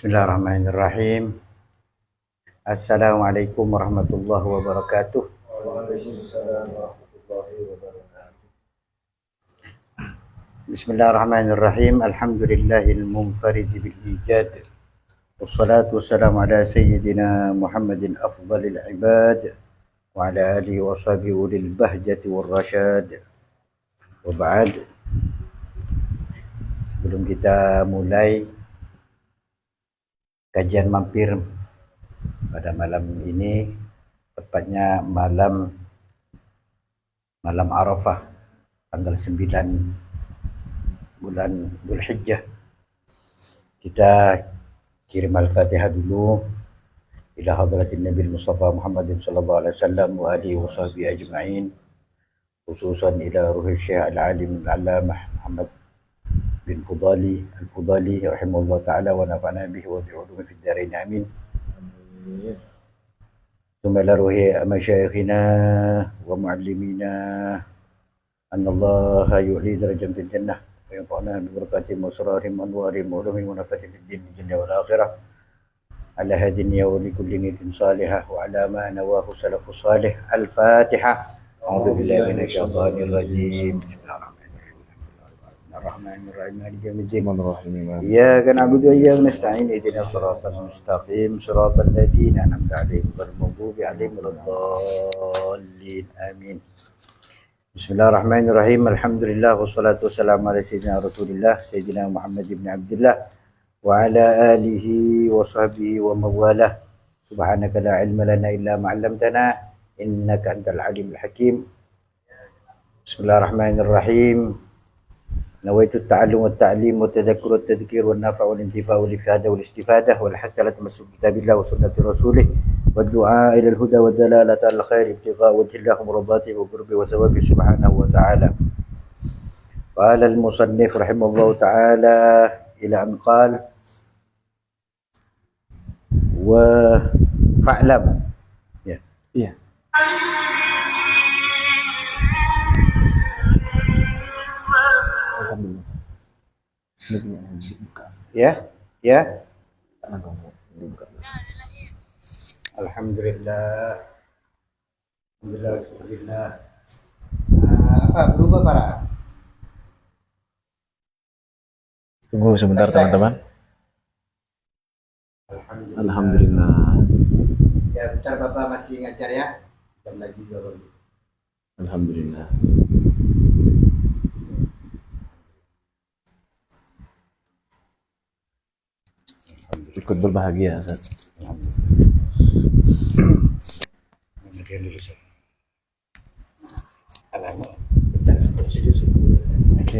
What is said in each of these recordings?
Bismillahirrahmanirrahim. Assalamualaikum warahmatullahi wabarakatuh. Waalaikumsalam warahmatullahi wabarakatuh. Bismillahirrahmanirrahim. Alhamdulillahil munfarid bil ijad. Wassalatu wassalamu ala sayyidina Muhammadin afdhalil ibad wa ala alihi wa sahbihi ulil bahjati war rasyad. Wa ba'd. Sebelum kita mulai kajian mampir pada malam ini, tepatnya malam Arafah, tanggal 9 bulan Dzulhijjah. Kita kirim Al-Fatihah dulu ila hadratin Nabi Mustafa Muhammadin sallallahu alaihi wasallam wa alihi wa sahbihi ajma'in, khususan ila ruhi Syekh Al-Alim Al-Allamah Muhammad bin Al-Fudali rahimahullah ta'ala wa nafa'na bihi wa bi'ulumi fid dharain amin. ثم إلى روح مشايخنا ومعلمينا أن الله يعلي درجة في الجنة وينفعنا ببركاتهم وأسرارهم وأنوارهم وعلومهم ونفعهم في الدين والدنيا والآخرة على هذه النية ولكل نية صالحة وعلى ما نواه سلف صالح. الفاتحة. أعوذ بالله من الشيطان الرجيم. بسم الله الرحمن الرحيم مالك يوم الدين إياك نعبد وإياك نستعين اهدنا الصراط المستقيم صراط الذين أنعمت عليهم غير المغضوب عليهم ولا الضالين آمين. بسم الله الرحمن الرحيم. الحمد لله والصلاة والسلام على سيدنا رسول الله سيدنا محمد بن عبد الله وعلى آله وصحبه ومن والاه. سبحانك لا علم لنا إلا ما علمتنا إنك أنت العليم الحكيم. بسم الله الرحمن الرحيم. نويت التعلم والتعليم والتذكر والتذكير والنفع والانتفاع والإفادة والاستفادة والحث على تمسك كتاب الله وسنة رسوله والدعاء إلى الهدى والدلالة على الخير ابتغاء وجه الله ومرضاته وقربه وثوابه سبحانه وتعالى. قال المصنف رحمه الله تعالى إلى أن قال وفاعلم. Iya. Ya. Alhamdulillah. Alhamdulillah. Apa berubah para? Tunggu sebentar teman-teman. Alhamdulillah. Ya, bentar Bapak masih ngajar ya. Jam lagi juga. Alhamdulillah. Ikut berbahagia, Ustaz.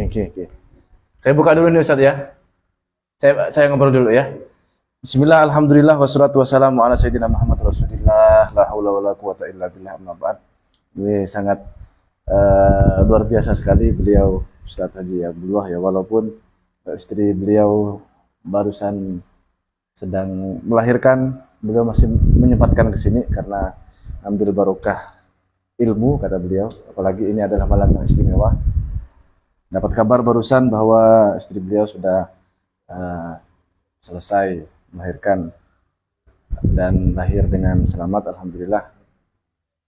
Oke. Saya buka dulu nih Ustaz ya. Saya ngobrol dulu ya. Bismillah, alhamdulillah, wassalatu wassalamu ala sayyidina Muhammad Rasulillah, la haula wala quwata illa billah, amma ba'd. Ini sangat luar biasa sekali beliau Ustaz Haji Abdullah ya, walaupun istri beliau barusan sedang melahirkan, beliau masih menyempatkan ke sini karena ambil barokah ilmu kata beliau, apalagi ini adalah malam yang istimewa. Dapat kabar barusan bahwa istri beliau sudah selesai melahirkan dan lahir dengan selamat, alhamdulillah.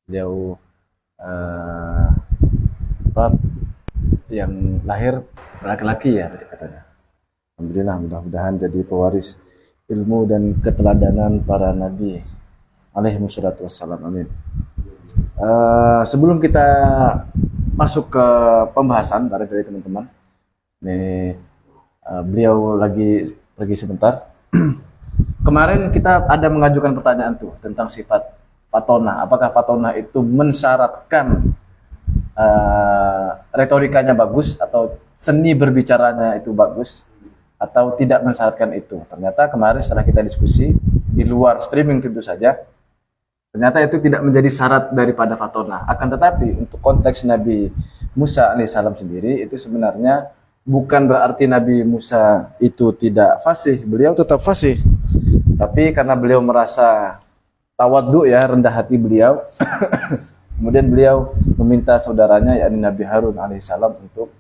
Beliau yang lahir laki-laki ya katanya. Alhamdulillah, mudah-mudahan jadi pewaris ilmu dan keteladanan para nabi alaihi wassalatu wassalam, amin. Sebelum kita masuk ke pembahasan dari teman-teman, nih beliau lagi pergi sebentar. Kemarin kita ada mengajukan pertanyaan tuh tentang sifat fatonah. Apakah fatonah itu mensyaratkan retorikanya bagus atau seni berbicaranya itu bagus, atau tidak mensyaratkan itu? Ternyata kemarin setelah kita diskusi di luar streaming tentu saja, ternyata itu tidak menjadi syarat daripada fatonah. Akan tetapi untuk konteks Nabi Musa alaihissalam sendiri itu sebenarnya bukan berarti Nabi Musa itu tidak fasih, beliau tetap fasih. Tapi karena beliau merasa tawadhu ya, rendah hati beliau, kemudian beliau meminta saudaranya yakni Nabi Harun alaihissalam untuk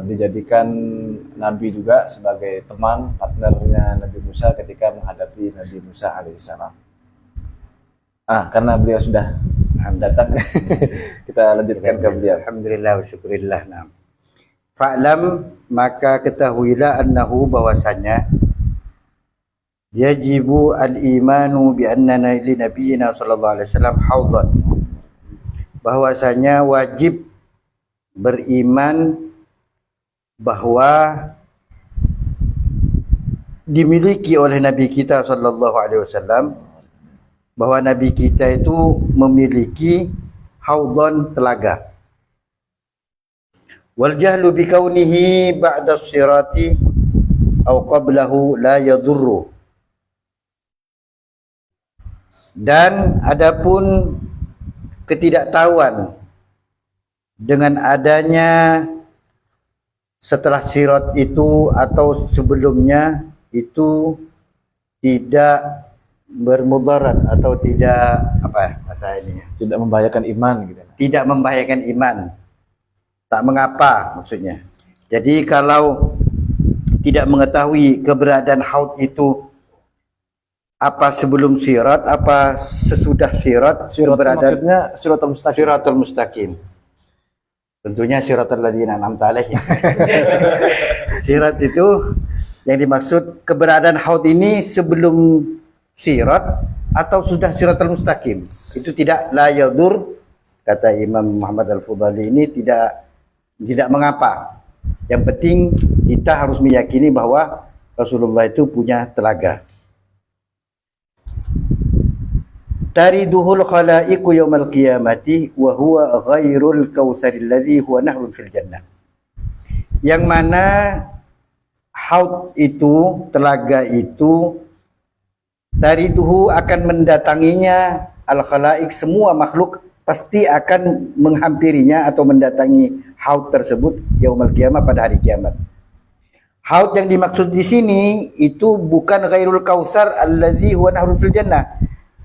dijadikan Nabi juga, sebagai teman partnernya Nabi Musa ketika menghadapi Nabi Musa alaihissalam. Karena beliau sudah datang, kita lanjutkan ke beliau. Alhamdulillah wa syukurillah. Nah. Fa'lam, maka ketahuilah annahu, bahwasanya yajibu al-imanu bi anna li nabiyina sallallahu alaihi wasallam haudan, bahwasanya wajib beriman bahwa dimiliki oleh Nabi kita sallallahu alaihi wasallam, bahwa Nabi kita itu memiliki haudan, telaga. Wal jahlu bi kaunihi ba'da sirati aw qablahu la yadurru. Dan adapun ketidaktahuan dengan adanya setelah sirat itu atau sebelumnya itu tidak bermudarat atau tidak bahasa ini ya, Tidak membahayakan iman gitu. tidak membahayakan iman, tak mengapa maksudnya. Jadi kalau tidak mengetahui keberadaan haud itu apa sebelum sirat, apa sesudah sirat, keberadaan maksudnya siratul mustaqim. siratul mustaqim. Tentunya siratal ladzina an'amta alaihim. Sirat itu yang dimaksud keberadaan haud ini sebelum sirat atau sudah siratal mustaqim. Itu tidak la yadur, kata Imam Muhammad Al-Fudhali, ini tidak mengapa. Yang penting kita harus meyakini bahwa Rasulullah itu punya telaga. Tariduhul khalaiqu yaumal qiyamati wa huwa ghairul kautsaril ladzi huwa nahrun fil jannah. Yang mana haud itu, telaga itu, tariduhu akan mendatanginya al khalaik, semua makhluk pasti akan menghampirinya atau mendatangi haud tersebut yaumul qiyamah, pada hari kiamat. Haud yang dimaksud di sini itu bukan ghairul kautsar alladzi huwa nahrun fil jannah.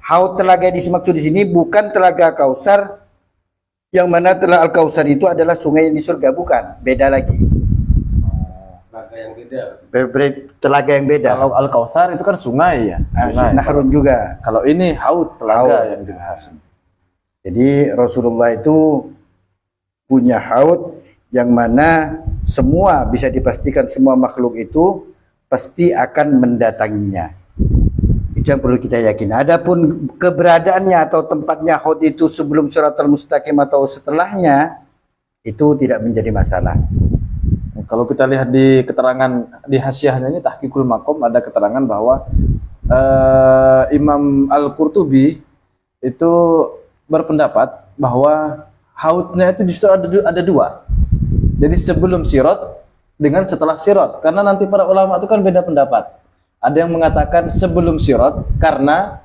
Haud telaga yang dimaksud di sini bukan telaga Kausar, yang mana telaga Al-Kausar itu adalah sungai di surga, bukan, beda lagi. Telaga yang beda. Telaga yang beda. Kalau Al-Kautsar itu kan sungai ya. Sungai. Nahrun juga. Kalau ini haud, telaga Haud. yang dibahas. Jadi Rasulullah itu punya haud yang mana semua bisa dipastikan semua makhluk itu pasti akan mendatanginya. Itu yang perlu kita yakini. Adapun keberadaannya atau tempatnya haud itu sebelum siratal mustaqim atau setelahnya, itu tidak menjadi masalah. Kalau kita lihat di keterangan di hasyiahnya ini Tahqiqul Maqam, ada keterangan bahwa Imam Al-Qurtubi itu berpendapat bahwa haudnya itu justru ada dua. Jadi sebelum sirat dengan setelah sirat, karena nanti para ulama itu kan beda pendapat. Ada yang mengatakan sebelum sirat karena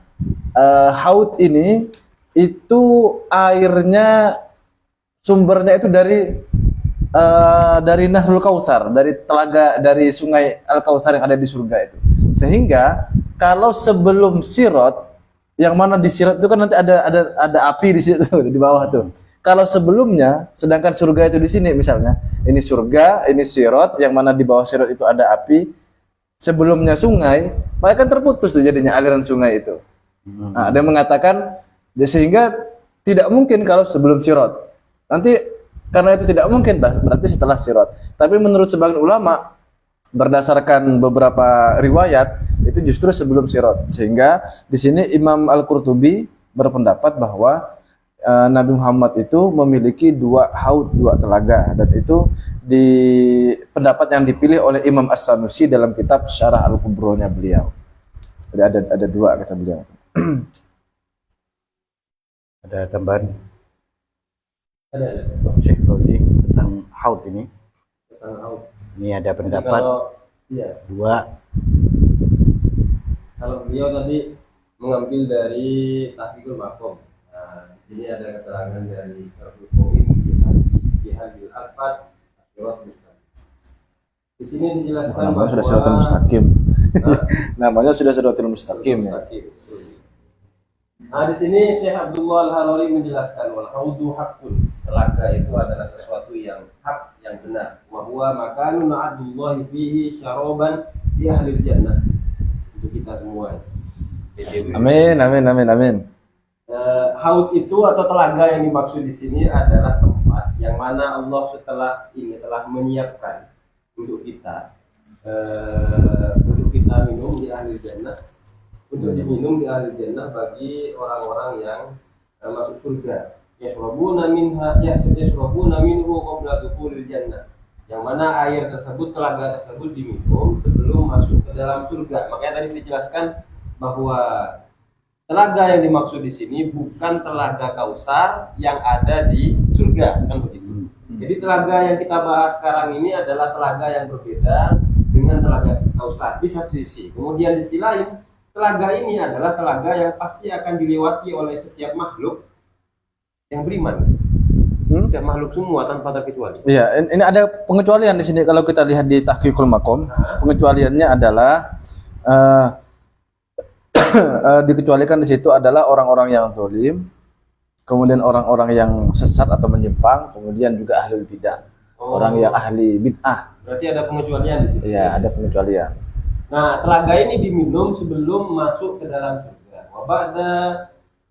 haud ini itu airnya sumbernya itu dari Nahrul Kautsar, dari telaga, dari sungai Al-Kautsar yang ada di surga itu. Sehingga kalau sebelum sirat, yang mana di sirat itu kan nanti ada api di situ di bawah tuh. Kalau sebelumnya, sedangkan surga itu di sini misalnya, ini surga, ini sirat, yang mana di bawah sirat itu ada api. Sebelumnya sungai, maka kan terputus tuh jadinya aliran sungai itu. Nah, ada yang mengatakan sehingga tidak mungkin kalau sebelum sirat. Nanti karena itu tidak mungkin, berarti setelah sirat. Tapi menurut sebagian ulama berdasarkan beberapa riwayat itu justru sebelum sirat. Sehingga di sini Imam Al-Qurtubi berpendapat bahwa Nabi Muhammad itu memiliki dua haud, dua telaga, dan itu di pendapat yang dipilih oleh Imam As-Sanusi dalam kitab Syarah Al-Kubronya beliau. Jadi ada dua kata beliau. Ada tambahan Ada. Syekh Fauzi tentang haud ini. Tentang haud. Ini ada pendapat dua. Kalau beliau tadi mengambil dari Tahqiqul Maqam. Nah, di sini ada keterangan dari Syarhul Qawi di Hadil Al-Fat. Di sini dijelaskan Namanya sudah siratal mustaqim. Namanya sudah siratal mustaqim ya. Nah, di sini Syekh Abdullah Al-Harari menjelaskan wal haudu haqqun. Telaga itu adalah sesuatu yang hak, yang benar. Wa huwa makanun na'adullahi fihi syaraban di ahlil jannah. Untuk kita semua. Amin, amin, amin, amin. Haud itu atau telaga yang dimaksud di sini adalah tempat yang mana Allah setelah ini telah menyiapkan untuk kita minum di ahli jannah, untuk diminum di ahli jannah bagi orang-orang yang masuk surga. Yashrabuna minhu qabla dukhulil jannah. Yang mana air tersebut, telaga tersebut diminum sebelum masuk ke dalam surga. Makanya tadi dijelaskan bahwa telaga yang dimaksud di sini bukan telaga Kausar yang ada di surga, kan begitu. Jadi telaga yang kita bahas sekarang ini adalah telaga yang berbeda dengan telaga Kausar di satu sisi. Kemudian di sisi lain, telaga ini adalah telaga yang pasti akan dilewati oleh setiap makhluk yang beriman. Setiap makhluk semua tanpa terkecuali. Iya, ini ada pengecualian di sini kalau kita lihat di Tahqiqul Maqam. Pengecualiannya adalah dikecualikan di situ adalah orang-orang yang zalim, kemudian orang-orang yang sesat atau menyimpang, kemudian juga ahli bidah, orang yang ahli bid'ah. Berarti ada pengecualian di situ. Iya, ada pengecualian. Nah, telaga ini diminum sebelum masuk ke dalam surga. Wa ba'da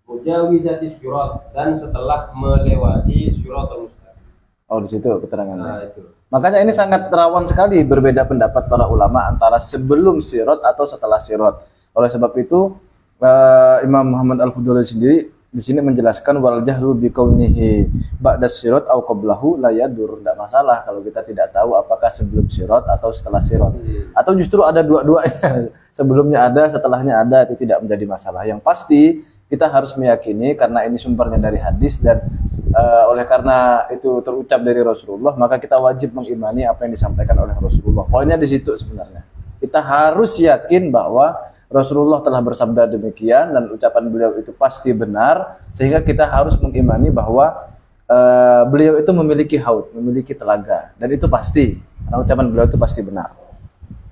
mujawizati syurat, dan setelah melewati syuratul mustaqim. Oh, di situ keterangannya. Nah, itu. Makanya ini sangat rawan sekali berbeda pendapat para ulama antara sebelum sirat atau setelah sirat. Oleh sebab itu Imam Muhammad Al-Fuduli sendiri di sini menjelaskan wal jahlu bi kaunihi ba'da sirat au qablahu la yadur. Tidak masalah kalau kita tidak tahu apakah sebelum sirat atau setelah sirat. Atau justru ada dua-duanya. Sebelumnya ada, setelahnya ada, itu tidak menjadi masalah. Yang pasti kita harus meyakini karena ini sumbernya dari hadis dan oleh karena itu terucap dari Rasulullah, maka kita wajib mengimani apa yang disampaikan oleh Rasulullah. Poinnya di situ sebenarnya. Kita harus yakin bahwa Rasulullah telah bersabda demikian dan ucapan beliau itu pasti benar, sehingga kita harus mengimani bahwa beliau itu memiliki haud, memiliki telaga, dan itu pasti, karena ucapan beliau itu pasti benar.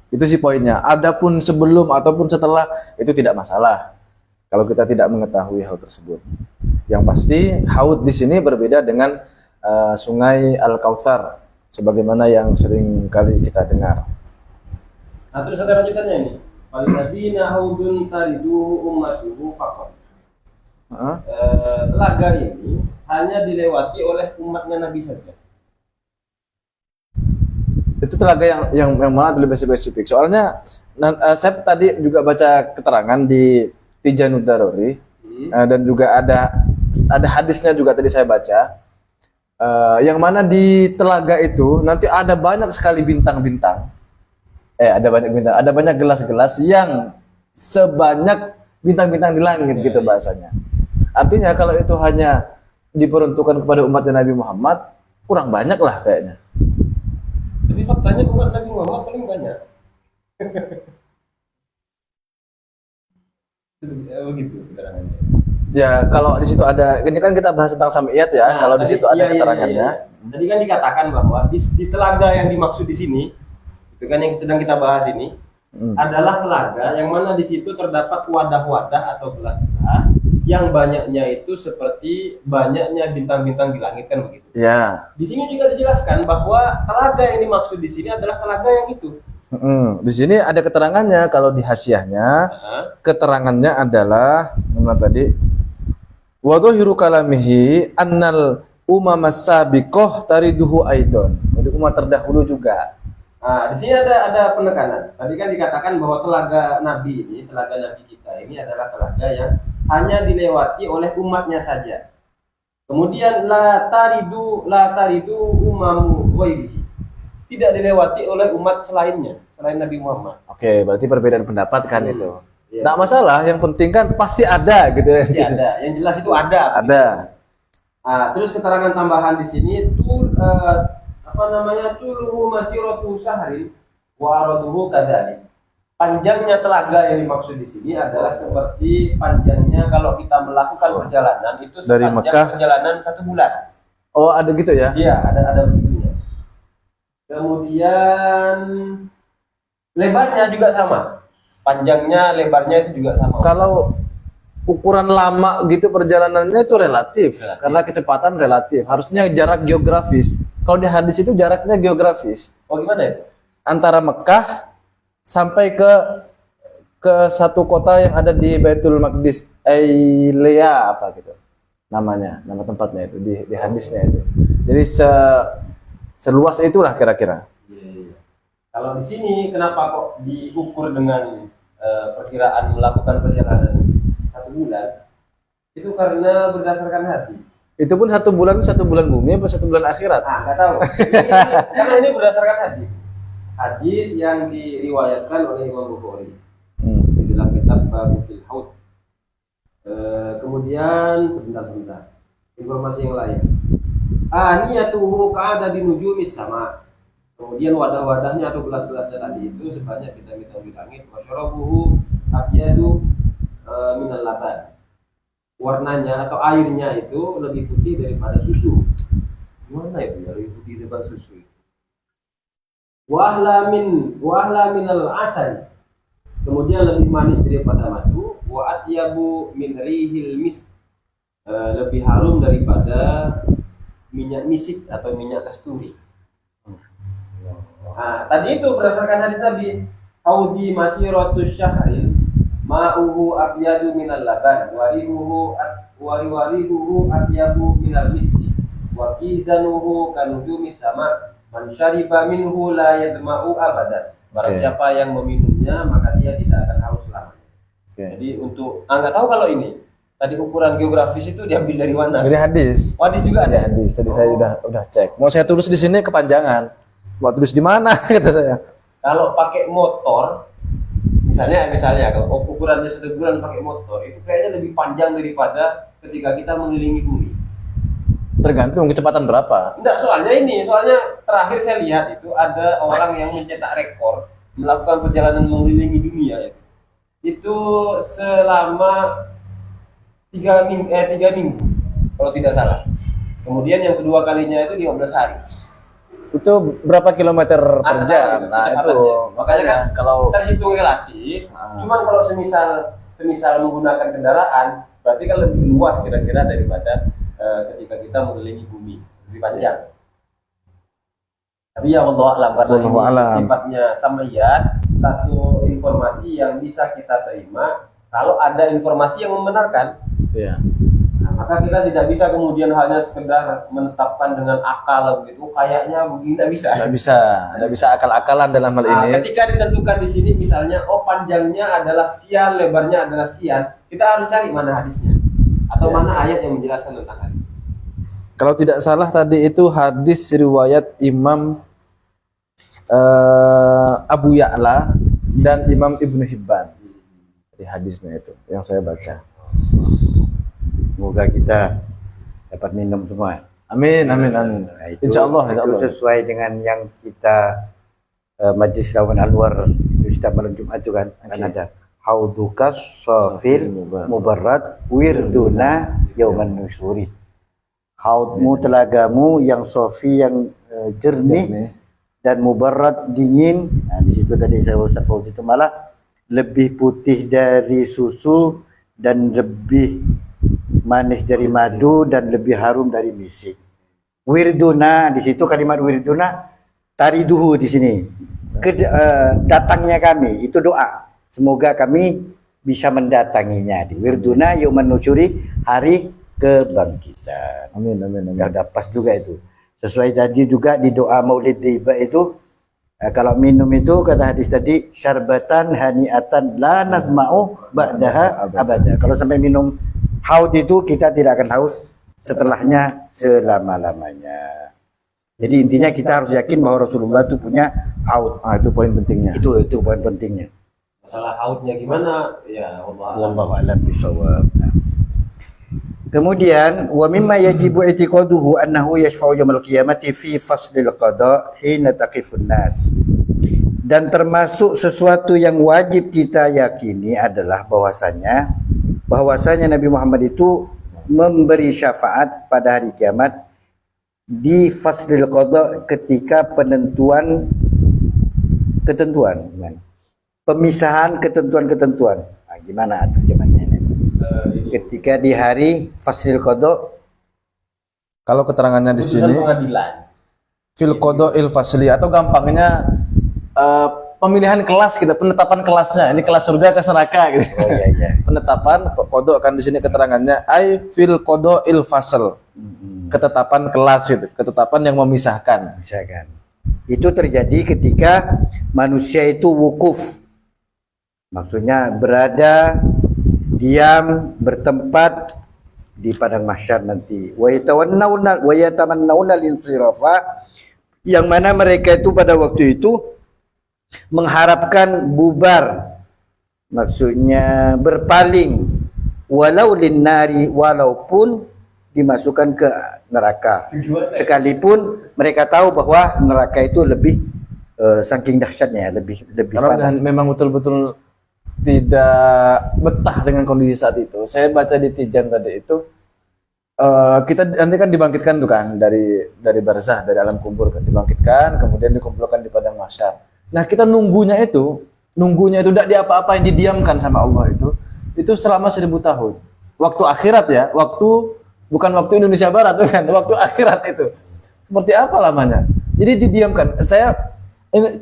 Itu sih poinnya. Adapun sebelum ataupun setelah itu tidak masalah kalau kita tidak mengetahui hal tersebut. Yang pasti haud di sini berbeda dengan sungai Al-Kautsar sebagaimana yang sering kali kita dengar. Nah, terus ada lanjutannya ini. Waladzina haudun tariduhu ummatuhu faqat. Telaga ini hanya dilewati oleh umatnya Nabi saja. Itu telaga yang mana lebih spesifik. Soalnya saya tadi juga baca keterangan di Tijanud Daruri dan juga ada hadisnya juga tadi saya baca. Yang mana di telaga itu nanti ada banyak sekali bintang-bintang. Ada banyak gelas-gelas yang sebanyak bintang-bintang di langit gitu bahasanya. Artinya kalau itu hanya diperuntukkan kepada umatnya Nabi Muhammad, kurang banyak lah kayaknya. Jadi faktanya umat Nabi Muhammad paling banyak. Begitu keterangannya. Ya, kalau di situ ada, ini kan kita bahas tentang Samiyat ya. Nah, kalau di situ ada keterangannya. Tadi kan dikatakan bahwa di telaga yang dimaksud di sini, itu kan yang sedang kita bahas ini, adalah telaga yang mana di situ terdapat wadah-wadah atau gelas-gelas yang banyaknya itu seperti banyaknya bintang-bintang di langit, kan begitu. Ya. Di sini juga dijelaskan bahwa telaga yang dimaksud di sini adalah telaga yang itu. Di sini ada keterangannya. Kalau di hasiahnya, keterangannya adalah mana tadi? Wa dhahiru kalamihi annal umamas sabiqah tariduhu aidon. Jadi umat terdahulu juga. Nah, di sini ada penekanan. Tadi kan dikatakan bahwa telaga Nabi ini, telaga Nabi kita ini adalah telaga yang hanya dilewati oleh umatnya saja. Kemudian la taridu umamu ghairihi. Tidak dilewati oleh umat selainnya, selain Nabi Muhammad. Oke, berarti perbedaan pendapat kan itu. Iya. Nggak masalah, yang penting kan pasti ada gitu ya. Pasti ada. Yang jelas itu ada. Ada. Nah, terus keterangan tambahan di sini tuluhu masiratu sahrin wa araduhu kadzalik. Panjangnya telaga yang dimaksud di sini adalah seperti panjangnya kalau kita melakukan perjalanan itu dari Mekah perjalanan 1 bulan. Oh, ada gitu ya? Iya, ada begitunya. Kemudian lebarnya juga sama. Panjangnya, lebarnya itu juga sama. Kalau ukuran lama gitu perjalanannya itu relatif. Karena kecepatan relatif. Harusnya jarak geografis. Kalau di hadis itu jaraknya geografis. Oh gimana itu? Antara Mekah sampai ke satu kota yang ada di Baitul Maqdis, Ailea apa gitu. Nama tempatnya itu di hadisnya itu. Jadi seluas itulah kira-kira. Iya. Kalau di sini kenapa kok diukur dengan perkiraan melakukan perjalanan 1 bulan? Itu karena berdasarkan hadis. Itu pun 1 bulan itu 1 bulan bumi apa 1 bulan akhirat? Nggak tahu. Karena ini berdasarkan hadis. Hadis yang diriwayatkan oleh Imam Bukhari di dalam kitab Babu fil Haud. Kemudian sebentar. Informasi yang lain. Aniyatuhu ka'ada di nujumis sama. Kemudian wadah-wadahnya atau gelas-gelasnya tadi itu sebanyak bintang-bintang di langit. Wasyarabuhu abyadu minal laban. Warnanya atau airnya itu lebih putih daripada susu. Gimana itu ya, lebih putih daripada susu itu? Wahla minal asal. Kemudian lebih manis daripada madu. Wa atyabu min rihil mis. Lebih harum daripada minyak misik atau minyak kasturi. Nah, tadi itu berdasarkan hadis Nabi. Haudi masyiratus syahril ma'uhu abyadu minal laban warihuhu atyabu minal miski wa kizanuhu kanujumis sama man syariba minhu la yadma'u abadan. Barang siapa yang meminumnya maka dia tidak akan haus selamanya. Jadi untuk nggak tahu kalau ini tadi ukuran geografis itu diambil dari mana? Dari hadis. Oh, hadis juga ada. Hadis. Tadi saya udah cek. Mau saya tulis di sini kepanjangan. Mau tulis di mana kata saya. Kalau pakai motor misalnya kalau ukurannya 1 bulan pakai motor itu kayaknya lebih panjang daripada ketika kita mengelilingi bumi. Tergantung kecepatan berapa. Enggak, soalnya terakhir saya lihat itu ada orang yang mencetak rekor melakukan perjalanan mengelilingi dunia itu selama 3 minggu kalau tidak salah. Kemudian yang kedua kalinya itu 15 hari. Itu berapa kilometer per jam? Nah itu makanya kan kalau terhitung relatif. Cuman kalau semisal menggunakan kendaraan berarti kan lebih luas kira-kira daripada ketika kita mengelilingi bumi, lebih panjang. Tapi ya Allah alam, karena ini sifatnya samiyat, satu informasi yang bisa kita terima kalau ada informasi yang membenarkan. Iya. Maka kita tidak bisa kemudian hanya sekedar menetapkan dengan akal begitu, kayaknya begini tidak bisa akal-akalan dalam hal ini. Ketika ditentukan di sini misalnya panjangnya adalah sekian, lebarnya adalah sekian, kita harus cari mana hadisnya atau mana ayat yang menjelaskan tentang hal itu. Kalau tidak salah tadi itu hadis riwayat Imam Abu Ya'la dan Imam Ibnu Hibban. Di hadisnya itu yang saya baca. Semoga kita dapat minum semua. Amin. Nah, Insya Allah. Itu sesuai dengan yang kita Majlis Lawan Anwar itu setiap malam Jumat itu kan ada haudukas sofil mubarrad wirduna yauman nusyuri. Haudmu telagamu yang sofi yang jernih dan mubarrad dingin. Nah di situ tadi saya Ustaz Fauzi itu malah lebih putih dari susu dan lebih manis dari madu dan lebih harum dari misik. Wirduna di situ kalimat wirduna tariduhu di sini. Datangnya kami itu doa. Semoga kami bisa mendatanginya di wirduna yauman nusyuri, hari kebangkitan. Amin. Ya udah pas juga itu. Sesuai tadi juga di doa Maulid Tiba itu kalau minum itu kata hadis tadi syarbatan haniatan la nazma'u ba'daha abada. Kalau sampai minum haud itu kita tidak akan haus setelahnya selama-lamanya. Jadi intinya kita harus yakin bahwa Rasulullah itu punya haud. Itu poin pentingnya. Itu poin pentingnya. Masalah haudnya gimana? Ya Allah. Wallahu a'lam bishawab. Kemudian wa mimma yajibu i'tiqaduhu annahu yashfa'u yaumil qiyamati fi faslil qada hina taqifun nas. Dan termasuk sesuatu yang wajib kita yakini adalah bahwasanya Nabi Muhammad itu memberi syafaat pada hari kiamat di faslil qada ketika pemisahan ketentuan-ketentuan. Nah, gimana terjemahannya ini? Ketika di hari faslil qada, kalau keterangannya di sini pengadilan. fil qada'il fasli, atau gampangnya pemilihan kelas gitu, penetapan kelasnya. Ini kelas surga ke neraka gitu. Oh iya iya. Penetapan qada kan di sini keterangannya ai fil qada'il fasl. Ketetapan kelas gitu, ketetapan yang memisahkan. Misalkan itu terjadi ketika manusia itu wukuf, maksudnya berada, diam, bertempat di padang mahsyar nanti. Wa yatamannawna linsirafa, yang mana mereka itu pada waktu itu mengharapkan bubar, maksudnya berpaling, walau linnari, walaupun dimasukkan ke neraka, sekalipun mereka tahu bahwa neraka itu lebih saking dahsyatnya, lebih Kalau panas. memang betul-betul tidak betah dengan kondisi saat itu. Saya baca di Tijan tadi itu, kita nanti kan dibangkitkan tuh kan dari barzah, dari alam kubur kan dibangkitkan, kemudian dikumpulkan di padang mahsyar. Nah, kita nunggunya itu tidak diapa-apain, didiamkan sama Allah itu selama 1000 tahun. Waktu akhirat ya, bukan waktu Indonesia Barat, bukan, waktu akhirat itu. Seperti apa lamanya? Jadi didiamkan. Saya ini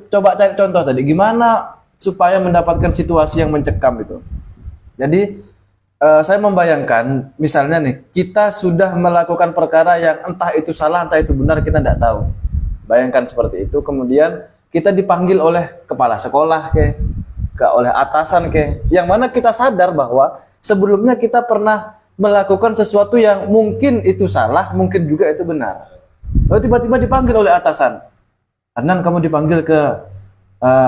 coba cari contoh tadi, gimana supaya mendapatkan situasi yang mencekam itu. Jadi saya membayangkan, misalnya nih, kita sudah melakukan perkara yang entah itu salah, entah itu benar, kita tidak tahu. Bayangkan seperti itu, kemudian kita dipanggil oleh kepala sekolah oleh atasan yang mana kita sadar bahwa sebelumnya kita pernah melakukan sesuatu yang mungkin itu salah, mungkin juga itu benar. Lalu tiba-tiba dipanggil oleh atasan, Adnan, kamu dipanggil ke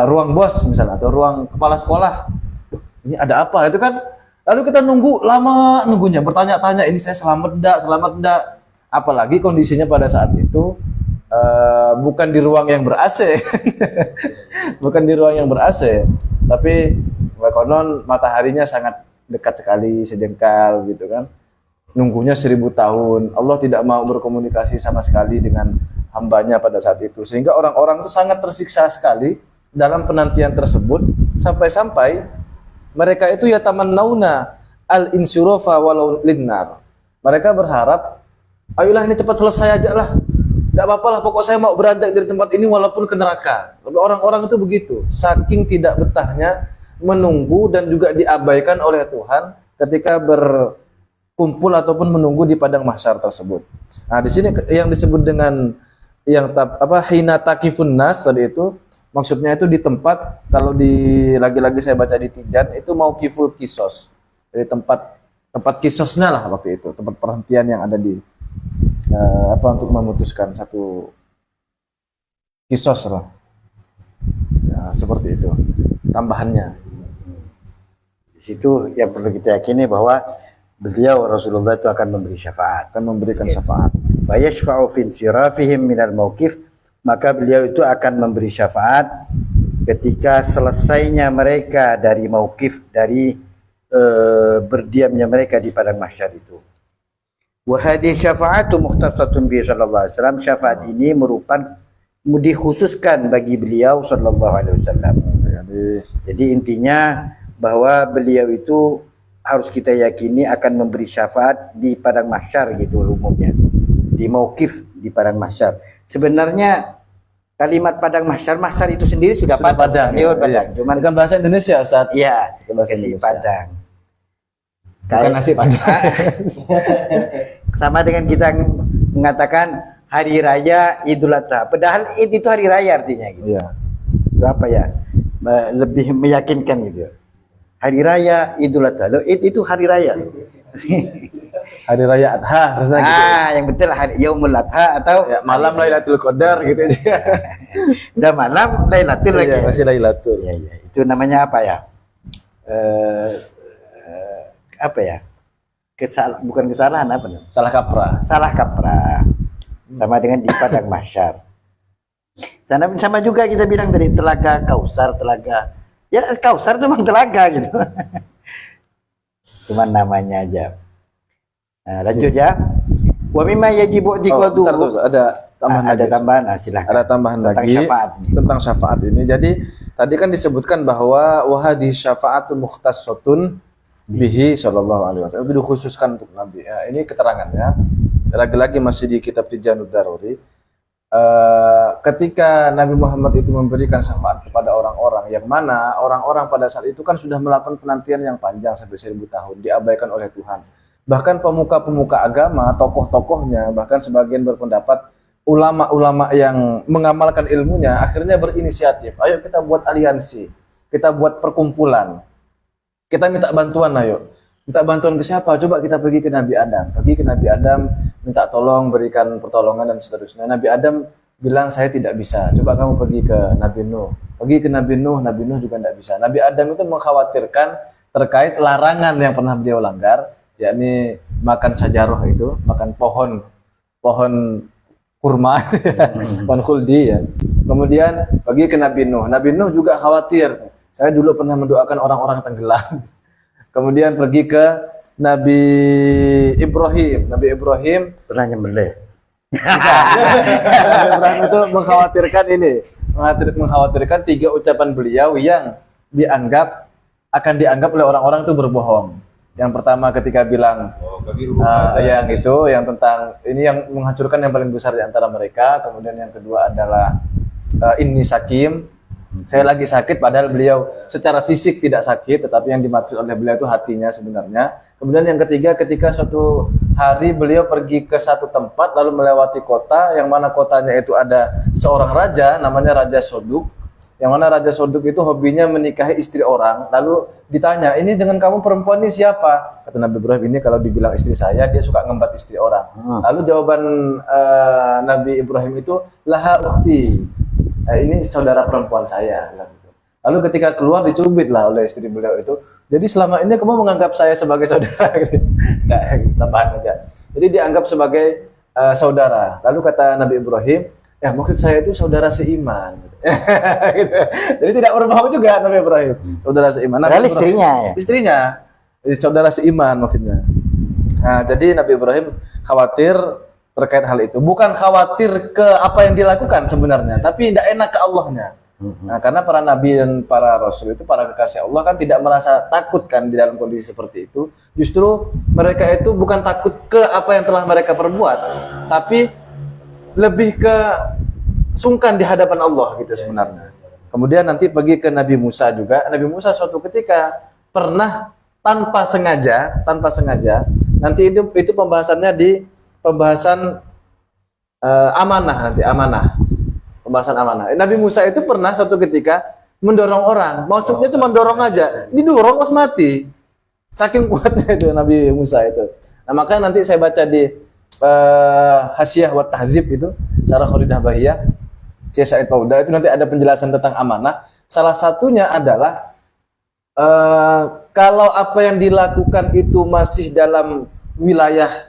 ruang bos misalnya, atau ruang kepala sekolah. Ini ada apa? Itu kan, lalu kita nunggu, lama nunggunya, bertanya-tanya, ini saya selamat enggak? Apalagi kondisinya pada saat itu bukan di ruang yang ber-AC. Bukan di ruang yang ber-AC, tapi konon mataharinya sangat dekat sekali, sejengkal gitu kan. Nunggunya 1000 tahun. Allah tidak mau berkomunikasi sama sekali dengan hambanya pada saat itu, sehingga orang-orang itu sangat tersiksa sekali dalam penantian tersebut, sampai-sampai mereka itu yatamannawna al-insyurafa walau linnar. Mereka berharap, ayolah ini cepat selesai aja lah, tidak apa-apa lah, pokok saya mau beranjak dari tempat ini walaupun ke neraka. Tapi orang-orang itu begitu, saking tidak betahnya menunggu dan juga diabaikan oleh Tuhan ketika berkumpul ataupun menunggu di padang mahsyar tersebut. Nah, di sini yang disebut dengan hina takifun nas tadi itu, maksudnya itu di tempat, kalau lagi-lagi saya baca di Tijan itu mau kiful kisos, dari tempat kisosnya lah waktu itu, tempat perhentian yang ada di untuk memutuskan satu kisos lah. Ya, seperti itu tambahannya. Di situ yang perlu kita yakini bahwa beliau Rasulullah itu akan memberi syafaat, Akan memberikan syafaat. fayashfa'u fi insirafihim minal mauqif, maka beliau itu akan memberi syafaat ketika selesainya mereka dari mauqif, dari berdiamnya mereka di padang mahsyar itu. Wa hadhihi syafa'atu mukhtasatun bi sallallahu alaihi wasallam. Syafaat ini merupakan dikhususkan bagi beliau sallallahu alaihi wasallam. Jadi intinya bahwa beliau itu harus kita yakini akan memberi syafaat di padang mahsyar gitu umumnya. Di mauqif di padang mahsyar. Sebenarnya kalimat padang mahsyar itu sendiri sudah padang. Ya, Padang. Cuman kan bahasa Indonesia, Ustaz. Iya, Bahasa kasih Indonesia. padang. Bukan nasi padang. Sama dengan kita mengatakan hari raya Idul Adha. Padahal Id itu hari raya artinya gitu. Iya. Itu apa ya? Lebih meyakinkan gitu. Hari raya Idul Adha. Loh, Id itu hari raya. Hari raya Adha harusnya gitu. Yang betul hari Yaumul Adha atau Ya, malam Lailatul Qadar gitu aja. udah malam Lailatul lagi. Iya, masih Lailatul. Ya, ya. Itu namanya apa ya? Apa ya? Bukan kesalahan, apa namanya? Salah kaprah. Salah kaprah. Sama dengan di padang mahsyar. Sama juga kita bilang tadi telaga Kausar, telaga. Ya Kausar itu memang telaga gitu. Cuman namanya aja. Nah, lanjut ya. Wa mimma yajibu diqadu. Ada tambahan Ada lagi. tambahan, silahkan. Ada tambahan Tentang lagi syafaat. tentang syafaat ini. Jadi tadi kan disebutkan bahwa wahadi syafaatul mukhtasatun bihi sallallahu alaihi wasallam, itu dikhususkan untuk Nabi. Ya, ini keterangannya. Lagi-lagi masih di kitab Tijanud Daruri. ketika Nabi Muhammad itu memberikan syafaat kepada orang-orang yang mana orang-orang pada saat itu kan sudah melakukan penantian yang panjang sampai 1000 tahun diabaikan oleh Tuhan. Bahkan pemuka-pemuka agama, tokoh-tokohnya, bahkan sebagian berpendapat ulama-ulama yang mengamalkan ilmunya akhirnya berinisiatif, ayo kita buat aliansi, kita buat perkumpulan, kita minta bantuan, ayo minta bantuan ke siapa? Coba kita pergi ke Nabi Adam. Pergi ke Nabi Adam, minta tolong, berikan pertolongan dan seterusnya. Nabi Adam bilang, saya tidak bisa. Coba kamu pergi ke Nabi Nuh. Pergi ke Nabi Nuh juga tidak bisa. Nabi Adam itu mengkhawatirkan terkait larangan yang pernah beliau langgar, yakni makan sajaroh itu, makan pohon kurma, pohon khuldi ya. Kemudian pergi ke Nabi Nuh. Nabi Nuh juga khawatir. Saya dulu pernah mendoakan orang-orang tenggelam. Kemudian pergi ke Nabi Ibrahim. Nabi Ibrahim Pernah nyembelih. Nabi Ibrahim itu mengkhawatirkan 3 ucapan beliau yang akan dianggap oleh orang-orang itu berbohong. Yang pertama ketika bilang yang tentang ini yang menghancurkan yang paling besar di antara mereka. Kemudian yang kedua adalah inni sakim, saya lagi sakit, padahal beliau secara fisik tidak sakit, tetapi yang dimaksud oleh beliau itu hatinya sebenarnya. Kemudian yang ketiga, ketika suatu hari beliau pergi ke satu tempat lalu melewati kota, yang mana kotanya itu ada seorang raja namanya Raja Soduk, yang mana Raja Soduk itu hobinya menikahi istri orang. Lalu ditanya, ini dengan kamu perempuan ini siapa? Kata Nabi Ibrahim, ini kalau dibilang istri saya, dia suka ngembat istri orang. Lalu jawaban Nabi Ibrahim itu, laha ukhti, ini saudara perempuan saya. Lalu ketika keluar dicubit lah oleh istri beliau itu. Jadi selama ini kamu menganggap saya sebagai saudara? Nah, tambahan aja. Jadi dianggap sebagai saudara. Lalu kata Nabi Ibrahim, ya maksud saya itu saudara seiman. Gitu. Jadi tidak berbohong juga Nabi Ibrahim. Saudara seiman. Nabi Ibrahim, istrinya ya? Istrinya. Jadi saudara seiman maksudnya. Nah, jadi Nabi Ibrahim khawatir terkait hal itu, bukan khawatir ke apa yang dilakukan sebenarnya, tapi tidak enak ke Allahnya. Nah, karena para nabi dan para rasul itu para kekasih Allah kan tidak merasa takut kan di dalam kondisi seperti itu. Justru mereka itu bukan takut ke apa yang telah mereka perbuat, tapi lebih ke sungkan di hadapan Allah gitu sebenarnya. Kemudian nanti pergi ke Nabi Musa juga. Nabi Musa suatu ketika pernah tanpa sengaja, nanti itu pembahasannya di pembahasan amanah nanti, pembahasan amanah. Nabi Musa itu pernah suatu ketika mendorong orang, maksudnya itu mendorong aja, didorong pas mati, saking kuatnya itu Nabi Musa itu. Nah makanya nanti saya baca di Hasyiah wa Tahdzib itu, Syarah Kharidah Bahiyah, Syekh Said Pauda itu nanti ada penjelasan tentang amanah. Salah satunya adalah kalau apa yang dilakukan itu masih dalam wilayah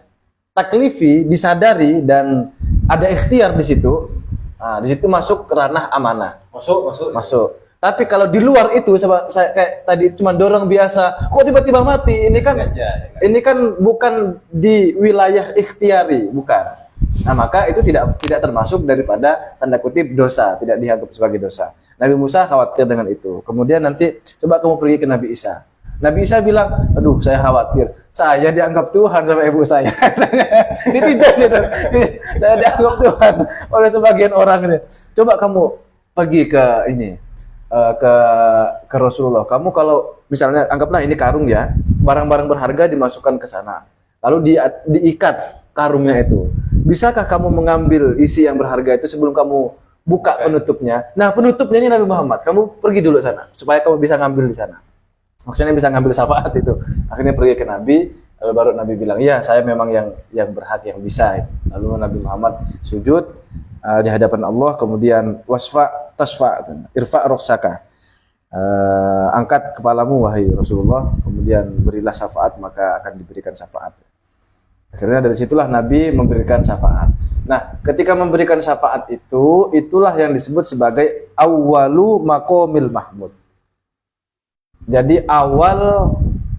taklifi, disadari dan ada ikhtiar di situ. Nah, di situ masuk ke ranah amanah. Masuk. Tapi kalau di luar itu, saya kayak tadi cuma dorong biasa, kok tiba-tiba mati? Ini kan bukan di wilayah ikhtiari, bukan. Nah, maka itu tidak termasuk daripada tanda kutip dosa, tidak dianggap sebagai dosa. Nabi Musa khawatir dengan itu. Kemudian nanti coba kamu pergi ke Nabi Isa. Nabi Isa bilang, aduh saya khawatir, saya dianggap Tuhan sama ibu saya. Ditijak gitu. Saya dianggap Tuhan oleh sebagian orang ini. Coba kamu pergi ke ini, ke Rasulullah. Kamu kalau misalnya anggaplah ini karung ya, barang-barang berharga dimasukkan ke sana, lalu diikat karungnya itu. Bisakah kamu mengambil isi yang berharga itu sebelum kamu buka penutupnya? Nah penutupnya ini Nabi Muhammad. Kamu pergi dulu sana supaya kamu bisa ngambil di sana. Maksudnya bisa ngambil syafaat itu. Akhirnya pergi ke Nabi, lalu baru Nabi bilang, iya saya memang yang berhak, yang bisa. Lalu Nabi Muhammad sujud di hadapan Allah, kemudian tasfa, irfa roksaka, angkat kepalamu wahai Rasulullah, kemudian berilah syafaat maka akan diberikan syafaat. Akhirnya dari situlah Nabi memberikan syafaat. Nah, ketika memberikan syafaat itu, itulah yang disebut sebagai awwalu maqamil mahmud. Jadi awal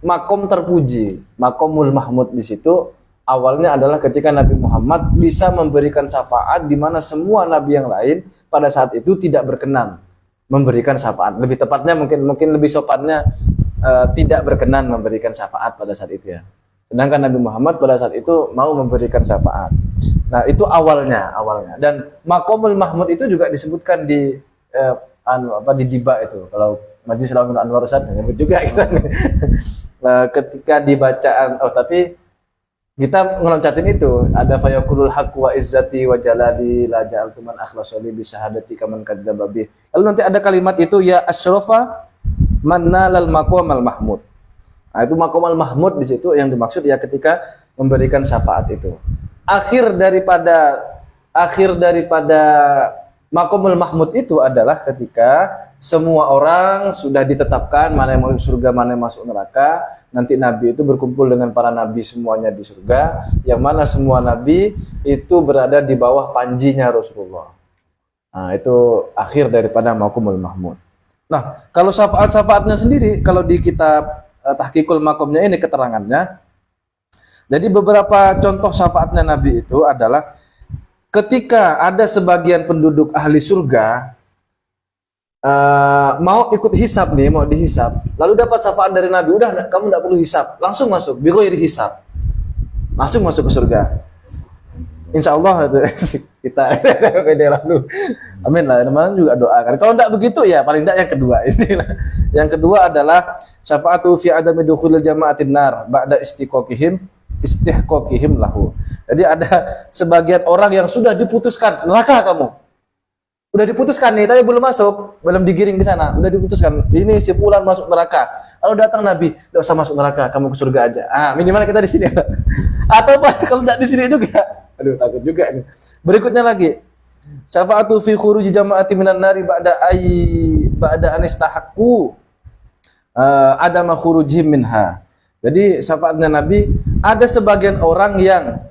makom terpuji, makomul mahmud di situ awalnya adalah ketika Nabi Muhammad bisa memberikan syafaat di mana semua nabi yang lain pada saat itu tidak berkenan memberikan syafaat. Lebih tepatnya mungkin lebih sopannya tidak berkenan memberikan syafaat pada saat itu ya. Sedangkan Nabi Muhammad pada saat itu mau memberikan syafaat. Nah, itu awalnya. Dan Maqamul Mahmud itu juga disebutkan di di Diba itu. Kalau Majlis Ulama Anwar Ustaz nyebut juga kita. Ketika dibacaan tapi kita ngeloncatin itu ada fayaqulul haqq wa izzati wa jalali la ja'altu man akhlasali bi syahadati kaman kadzdzaba bi. Lalu nanti ada kalimat itu ya asyrafa man nalal maqamal mahmud. Nah, itu maqamal mahmud di situ yang dimaksud ya ketika memberikan syafaat itu. Akhir daripada Maqamul Mahmud itu adalah ketika semua orang sudah ditetapkan mana yang masuk surga, mana yang masuk neraka. Nanti Nabi itu berkumpul dengan para Nabi semuanya di surga, yang mana semua Nabi itu berada di bawah panjinya Rasulullah. Nah, itu akhir daripada Maqamul Mahmud. Nah, kalau syafaat-syafaatnya sendiri, kalau di kitab Tahqiqul Maqamnya ini keterangannya, jadi beberapa contoh syafaatnya Nabi itu adalah ketika ada sebagian penduduk ahli surga mau ikut hisab nih, mau dihisab, lalu dapat syafaat dari Nabi, udah kamu tidak perlu hisab, langsung masuk, bighairi hisab, langsung masuk ke surga. Insya Allah itu kita pede lalu, amin lah. Namanya juga doa kan. Kalau tidak begitu ya paling tidak yang kedua ini. Yang kedua adalah syafaatu fi adami dukhulil jama'atin nar ba'da istihqaqihim lahu. Jadi ada sebagian orang yang sudah diputuskan neraka kamu. Udah diputuskan nih, tapi belum masuk, belum digiring di sana. Udah diputuskan, ini si fulan masuk neraka. Lalu datang Nabi, enggak usah masuk neraka, kamu ke surga aja. Minimal kita di sini. Atau kalau enggak di sini juga. Aduh, takut juga nih. Berikutnya lagi. Syafa'atu fi khuruji jama'ati minan nari ba'da anistahaqqu adama khurujihim minha. Jadi syafaatnya Nabi, ada sebagian orang yang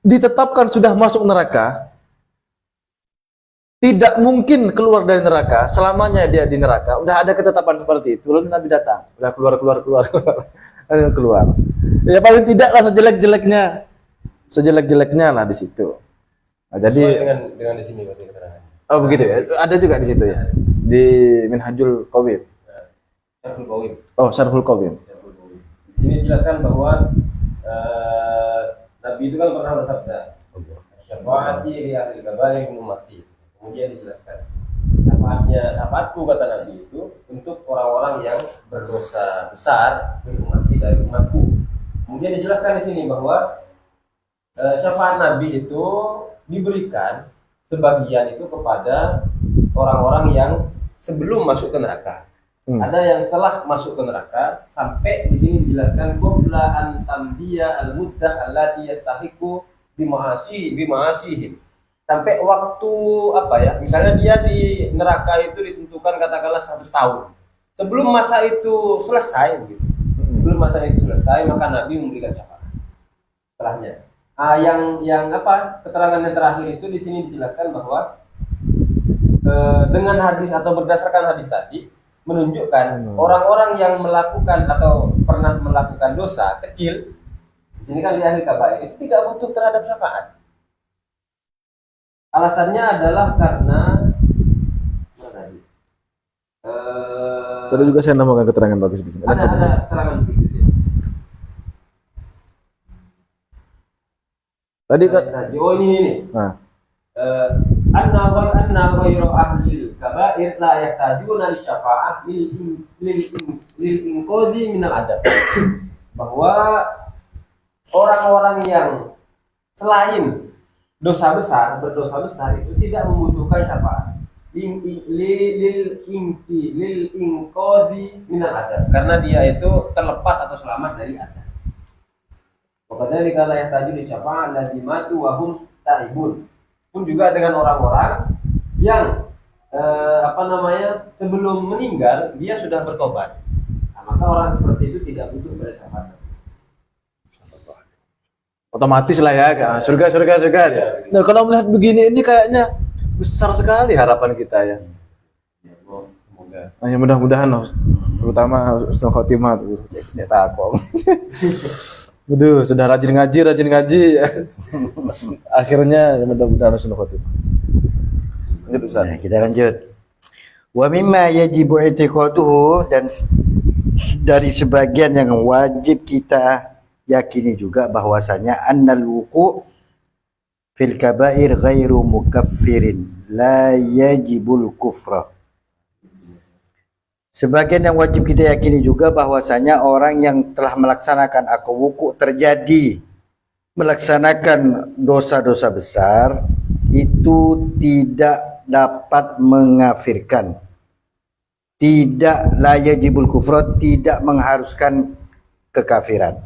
ditetapkan sudah masuk neraka, tidak mungkin keluar dari neraka, selamanya dia di neraka. Udah ada ketetapan seperti itu, lalu Nabi datang, udah keluar. Ya paling tidak lah sejelek-jeleknya lah di situ. Nah, jadi dengan di sini berarti keterangan. Oh begitu ya, ada juga di situ ya, di Minhajul Qawim. Syarhul Qawim. Oh, Syarhul Qawim. Ini dijelaskan bahwa Nabi itu kan pernah bersabda, syafaati li ahli kabair min ummati. Kemudian dijelaskan syafaatku kata Nabi itu untuk orang-orang yang berdosa besar min ummati dari umatku. Kemudian dijelaskan di sini bahwa syafaat Nabi itu diberikan sebagian itu kepada orang-orang yang sebelum masuk ke neraka. Ada yang setelah masuk ke neraka, sampai di sini dijelaskan qabla an tamdiya al-muddah allati yastahiqu bima'asihim. Sampai waktu misalnya dia di neraka itu ditentukan katakanlah 100 tahun. Sebelum masa itu selesai gitu. Sebelum masa itu selesai, maka Nabi memberikan syafaat. Setelahnya. Keterangan yang terakhir itu di sini dijelaskan bahwa dengan hadis atau berdasarkan hadis tadi menunjukkan orang-orang yang melakukan atau pernah melakukan dosa kecil, di sini kan di ahli kabair itu tidak butuh terhadap syafaat. Alasannya adalah karena tadi juga saya namakan keterangan bagus di sini. Ada keterangan begitu sih. Tadi kan ini. Anna ghayra ahli kabair la yahtajuna li syafa'ah lil inqadhi min al-adab. Bahwa orang-orang yang selain berdosa besar itu tidak membutuhkan syafaat lil inqadhi min al-adab, karena dia itu terlepas atau selamat dari adab. Wakadari kala yahtaju li syafa'ah alladzi matu wa hum taibun. Pun juga dengan orang-orang yang sebelum meninggal dia sudah bertobat. Nah, maka orang seperti itu tidak butuh bersyafaat. otomatis lah ya, surga. Ya. Nah, kalau melihat begini ini kayaknya besar sekali harapan kita ya. Semoga. Hanya mudah-mudahan terutama husnul khotimah tuh. Waduh, sudah rajin ngaji ya. Akhirnya mudah-mudahan husnul khotimah. Lanjut Ustaz. Nah, kita lanjut. Wa mimma yajibu i'tiqaduhu, dan dari sebagian yang wajib kita yakini juga bahwasanya annal wuqu' fil kabair ghairu mukaffirin la yajibul kufra. Sebagian yang wajib kita yakini juga bahwasanya orang yang telah melaksanakan akad wuku terjadi melaksanakan dosa-dosa besar itu tidak dapat mengafirkan, tidak la yajibul kufra, tidak mengharuskan kekafiran.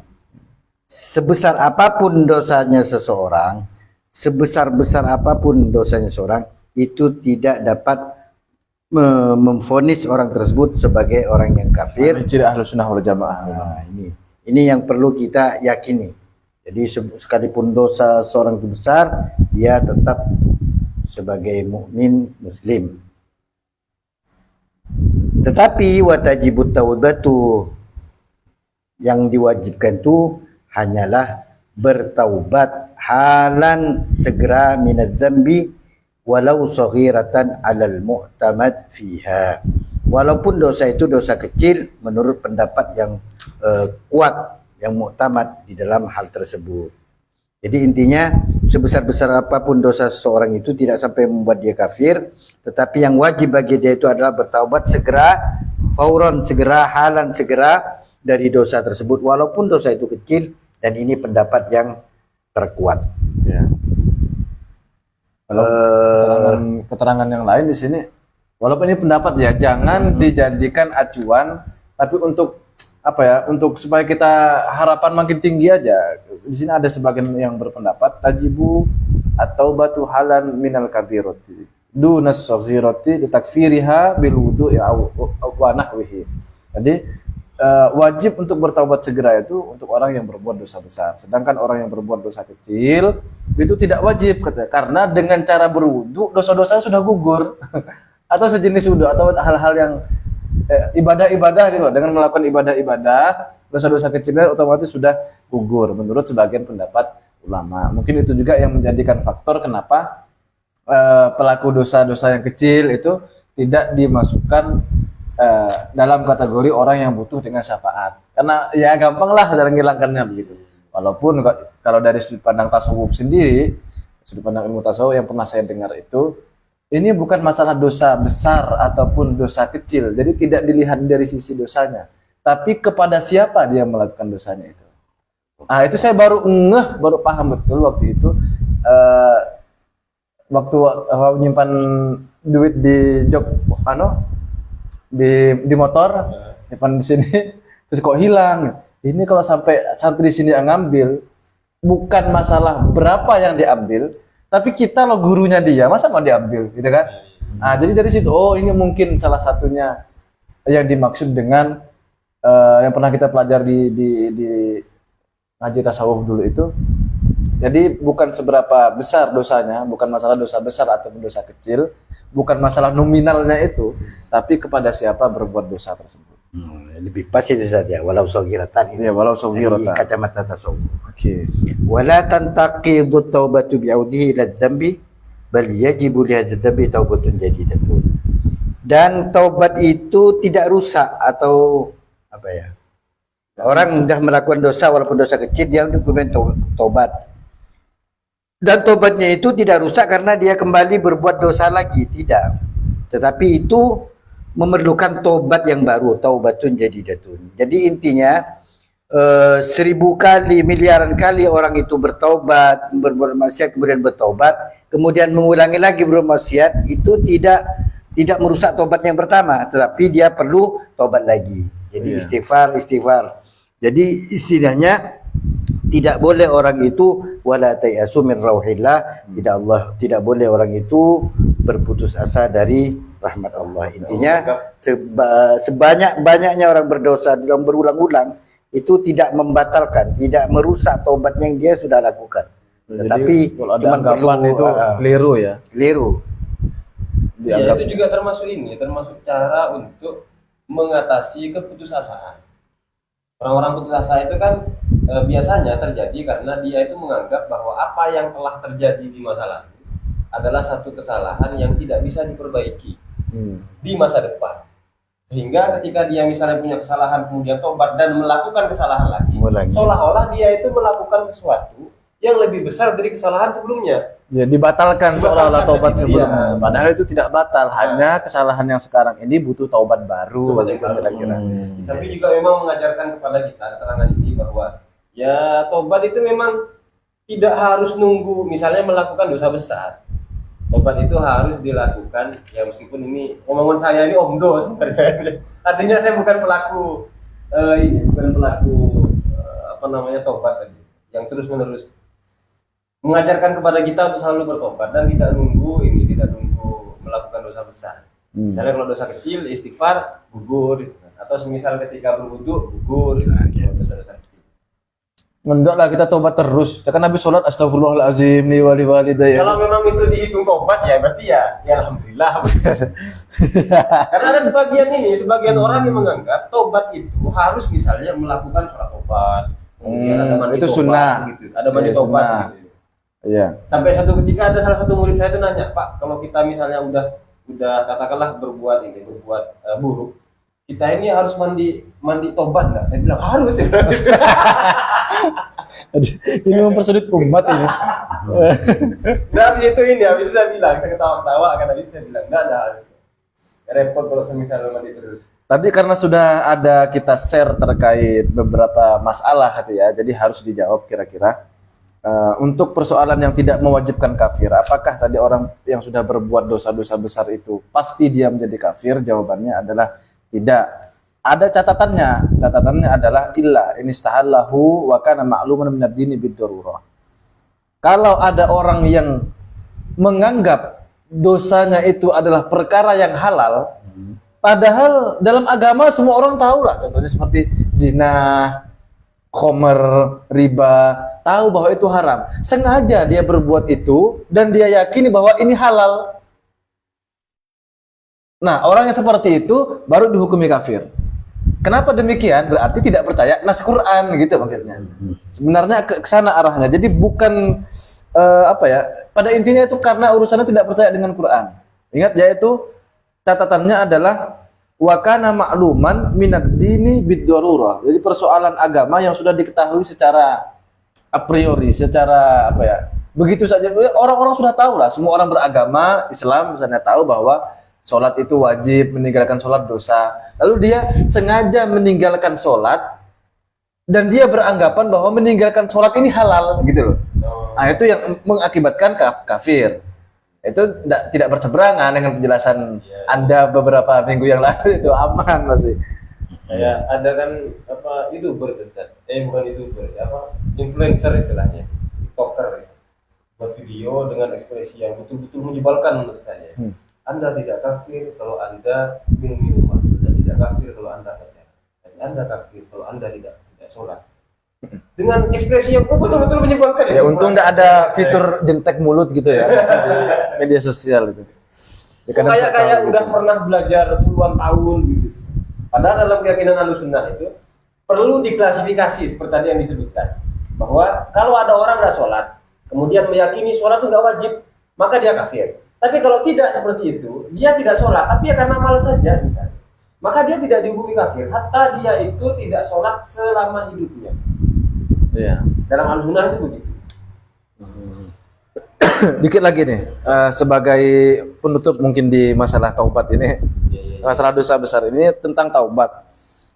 Sebesar apapun dosanya seseorang, sebesar-besar apapun dosanya seseorang, itu tidak dapat memvonis orang tersebut sebagai orang yang kafir. Ini ciri Ahlus Sunnah wal Jamaah. Nah, ini yang perlu kita yakini. Jadi sekalipun dosa seorang itu besar, dia tetap sebagai mukmin muslim. Tetapi watajibut taubatu, yang diwajibkan itu hanyalah bertaubat halan segera minadz dzambi walau saghiratan 'alal mu'tamad fiha. Walaupun dosa itu dosa kecil menurut pendapat yang kuat, yang muktamad di dalam hal tersebut. Jadi intinya sebesar-besar apapun dosa seseorang itu tidak sampai membuat dia kafir, tetapi yang wajib bagi dia itu adalah bertaubat segera, fauron segera, halan segera dari dosa tersebut walaupun dosa itu kecil, dan ini pendapat yang terkuat. Ya. Kalau keterangan yang lain di sini, walaupun ini pendapat ya, jangan dijadikan acuan, tapi untuk apa ya, untuk supaya kita harapan makin tinggi aja. Di sini ada sebagian yang berpendapat tajibu atau batu halan minal kabirati dunas saghirati ditakfiriha bil wudu'i wa nahwihi. Jadi wajib untuk bertaubat segera itu untuk orang yang berbuat dosa besar. Sedangkan orang yang berbuat dosa kecil itu tidak wajib, katanya, karena dengan cara berwudu dosa-dosa sudah gugur atau sejenis wudu atau hal-hal yang ibadah-ibadah gitu loh. Dengan melakukan ibadah-ibadah, dosa-dosa kecilnya otomatis sudah gugur menurut sebagian pendapat ulama. Mungkin itu juga yang menjadikan faktor kenapa pelaku dosa-dosa yang kecil itu tidak dimasukkan dalam kategori orang yang butuh dengan syafaat. Karena ya gampang lah cara menghilangkannya begitu. Walaupun kalau dari sudut pandang tasawuf sendiri, sudut pandang ilmu tasawuf yang pernah saya dengar itu, ini bukan masalah dosa besar ataupun dosa kecil. Jadi tidak dilihat dari sisi dosanya, tapi kepada siapa dia melakukan dosanya itu. Nah, itu saya baru baru paham betul waktu itu. Waktu menyimpan duit di jok di motor, nyimpan di sini, terus kok hilang. Ini kalau sampai santri di sini yang ngambil, bukan masalah berapa yang diambil, tapi kita loh gurunya dia, masa mau diambil, gitu kan? Nah, jadi dari situ, oh ini mungkin salah satunya yang dimaksud dengan yang pernah kita pelajari di ngaji tasawuf dulu itu. Jadi bukan seberapa besar dosanya, bukan masalah dosa besar atau dosa kecil, bukan masalah nominalnya itu, tapi kepada siapa berbuat dosa tersebut. Lebih pas itu saja, walau saghiratan. Iya, walau saghiratan. Kacamata tasawuf. Oke. Wala tantaqidu taubatu bi'audihi ila dzambi bal yajibu li hadzal dzambi taubatun jadidatun. Dan taubat itu tidak rusak atau apa ya? Orang sudah melakukan dosa walaupun dosa kecil, dia untuk kemudian taubat. Dan taubatnya itu tidak rusak karena dia kembali berbuat dosa lagi, tidak. Tetapi itu memerlukan taubat yang baru, taubatun jadidatun. Jadi intinya 1000 kali, miliaran kali orang itu bertaubat, berbuat maksiat kemudian bertaubat, kemudian mengulangi lagi bermaksiat, itu tidak merusak taubat yang pertama, tetapi dia perlu taubat lagi. Jadi istighfar. Jadi istilahnya tidak boleh orang itu wala tayasu min rauhillah, tidak boleh orang itu berputus asa dari rahmat Allah. Intinya sebanyak-banyaknya orang berdosa dalam berulang-ulang itu tidak membatalkan, tidak merusak taubat yang dia sudah lakukan. Tetapi cuma anggapan itu keliru ya. Keliru. Ya, itu juga termasuk cara untuk mengatasi keputusasaan. Orang-orang putus asa itu kan biasanya terjadi karena dia itu menganggap bahwa apa yang telah terjadi di masa lalu adalah satu kesalahan yang tidak bisa diperbaiki di masa depan. Sehingga ketika dia misalnya punya kesalahan kemudian tobat dan melakukan kesalahan lagi, seolah-olah dia itu melakukan sesuatu yang lebih besar dari kesalahan sebelumnya. Ya, dibatalkan seolah-olah taubat Iya. sebelumnya. Padahal itu tidak batal, hanya kesalahan yang sekarang ini butuh taubat baru. Taubat yang baru. Kira-kira. Tapi juga memang mengajarkan kepada kita keterangan ini bahwa ya tobat itu memang tidak harus nunggu misalnya melakukan dosa besar. Tobat itu harus dilakukan ya meskipun ini omongan saya ini omdo artinya saya bukan pelaku bukan pelaku apa namanya tobat tadi yang terus menerus mengajarkan kepada kita untuk selalu bertobat dan tidak nunggu melakukan dosa besar. Misalnya kalau dosa kecil istighfar gugur gitu kan. Atau semisal ketika berwudu gugur gitu kan. Kalau dosa-dosa kecil. Enggak lah, kita tobat terus. Kan Nabi sholat astagfirullahalazim li wali walidayya. Kalau memang itu dihitung tobat ya berarti ya alhamdulillah. Karena ada sebagian orang yang menganggap tobat itu harus misalnya melakukan sholat tobat. Kemudian ada mandi itu tobat, sunnah. gitu. Ada mandi Iya, tobat sunnah. gitu. Iya. Sampai satu ketika ada salah satu murid saya itu nanya, Pak, kalau kita misalnya udah katakanlah berbuat buruk, kita ini harus mandi tobat nggak? Saya bilang harus. Ya. Ini mempersulit umat ini. Nah, habis itu saya bilang, kita ketawa-ketawa, habis itu saya bilang nggak ada harus. Repot kalau misalnya mandi terus. Tadi karena sudah ada kita share terkait beberapa masalah gitu ya, jadi harus dijawab kira-kira. Untuk persoalan yang tidak mewajibkan kafir, apakah tadi orang yang sudah berbuat dosa-dosa besar itu pasti dia menjadi kafir? Jawabannya adalah tidak. Ada catatannya. Catatannya adalah illa in istahallahu wa kana ma'luman min ad-dini bid-darurah. Kalau ada orang yang menganggap dosanya itu adalah perkara yang halal, padahal dalam agama semua orang tahu lah, contohnya seperti zina, khomer, riba, tahu bahwa itu haram. Sengaja dia berbuat itu dan dia yakini bahwa ini halal. Nah, orang yang seperti itu baru dihukumi kafir. Kenapa demikian? Berarti tidak percaya nas Quran gitu maksudnya. Sebenarnya ke sana arahnya. Jadi bukan pada intinya itu karena urusannya tidak percaya dengan Quran. Ingat, yaitu catatannya adalah wa kana ma'luman minad dini bid-darurah. Jadi persoalan agama yang sudah diketahui secara a priori, secara begitu saja, orang-orang sudah tahu lah, semua orang beragama Islam misalnya tahu bahwa sholat itu wajib, meninggalkan sholat dosa. Lalu dia sengaja meninggalkan sholat dan dia beranggapan bahwa meninggalkan sholat ini halal gitu loh. Nah, itu yang mengakibatkan kafir. Itu tidak berseberangan dengan penjelasan Anda beberapa minggu yang lalu, itu aman masih. Kayak ada kan YouTuber bukan YouTuber, influencer istilahnya, TikToker, buat video dengan ekspresi yang betul-betul menyebalkan menurut saya. Anda tidak kafir kalau Anda minum minuman, Anda tidak kafir kalau Anda pacaran, Anda kafir kalau Anda tidak sholat. Dengan ekspresi yang betul-betul menyebalkan. Ya untung nggak ada fitur jentek mulut gitu ya di media sosial itu. Ya, kayak udah pernah belajar puluhan tahun gitu. Padahal dalam keyakinan Ahlussunnah itu perlu diklasifikasi seperti tadi yang disebutkan, bahwa kalau ada orang nggak sholat, kemudian meyakini sholat itu nggak wajib, maka dia kafir. Tapi kalau tidak seperti itu, dia tidak sholat, tapi ya karena malas saja misalnya, maka dia tidak dihukumi kafir, hatta dia itu tidak sholat selama hidupnya. Iya. Dalam Ahlussunnah itu begitu. Dikit lagi nih, sebagai penutup mungkin di masalah taubat ini, masalah dosa besar ini tentang taubat.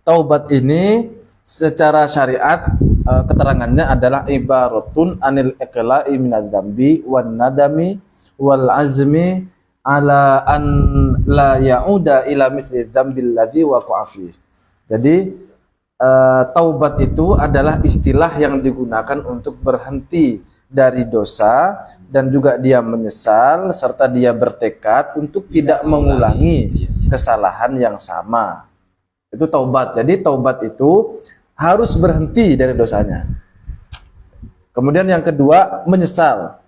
Taubat ini secara syariat keterangannya adalah ibaratun anil iqla'i minadz dzambi wan nadami wal azmi ala an la ya'uda ila mithli dzambil ladzi waqa'a fi. Jadi taubat itu adalah istilah yang digunakan untuk berhenti dari dosa dan juga dia menyesal serta dia bertekad untuk tidak mengulangi kesalahan yang sama. Itu taubat. Jadi taubat itu harus berhenti dari dosanya. Kemudian yang kedua menyesal.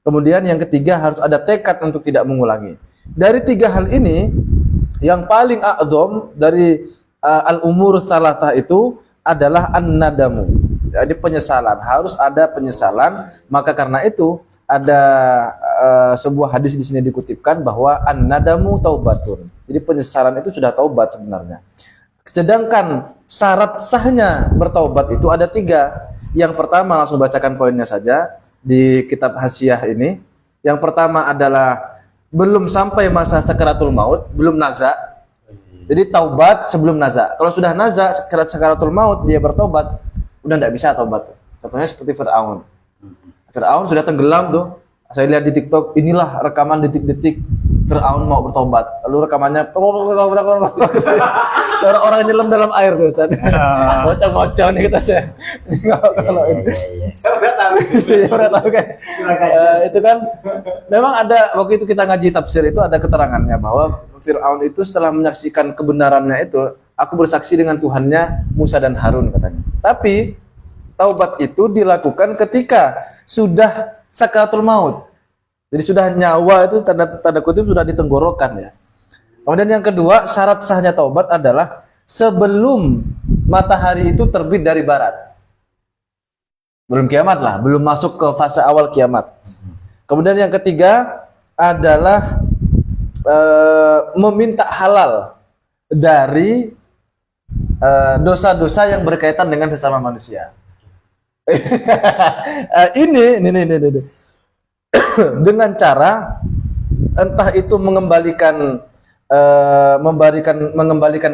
Kemudian yang ketiga harus ada tekad untuk tidak mengulangi. Dari tiga hal ini yang paling a'dzam dari al-umur salatah itu adalah an-nadamu. Jadi penyesalan, harus ada penyesalan. Maka karena itu ada sebuah hadis di sini dikutipkan bahwa an-nadamu taubatun. Jadi penyesalan itu sudah taubat sebenarnya. Sedangkan syarat sahnya bertaubat itu ada tiga. Yang pertama langsung bacakan poinnya saja di kitab Hasyiah ini. Yang pertama adalah belum sampai masa sakaratul maut, belum naza. Jadi taubat sebelum naza. Kalau sudah naza, sakaratul maut, dia bertobat, udah tidak bisa taubat. Contohnya seperti Fir'aun. Fir'aun sudah tenggelam tuh. Saya lihat di TikTok, inilah rekaman detik-detik Fir'aun mau bertobat. Lalu rekamannya suara orang nyelam dalam air tuh, Ustaz. Bocah-bocah nih kita saya. Kalau ini. Saya tahu kan. Itu kan memang ada waktu itu kita ngaji tafsir itu ada keterangannya bahwa Fir'aun itu setelah menyaksikan kebenarannya itu, aku bersaksi dengan Tuhannya Musa dan Harun katanya. Tapi taubat itu dilakukan ketika sudah sakaratul maut. Jadi sudah nyawa itu tanda kutip sudah di tenggorokan ya. Kemudian yang kedua, syarat sahnya taubat adalah sebelum matahari itu terbit dari barat. Belum kiamat lah, belum masuk ke fase awal kiamat. Kemudian yang ketiga adalah meminta halal dari dosa-dosa yang berkaitan dengan sesama manusia. Ini dengan cara entah itu mengembalikan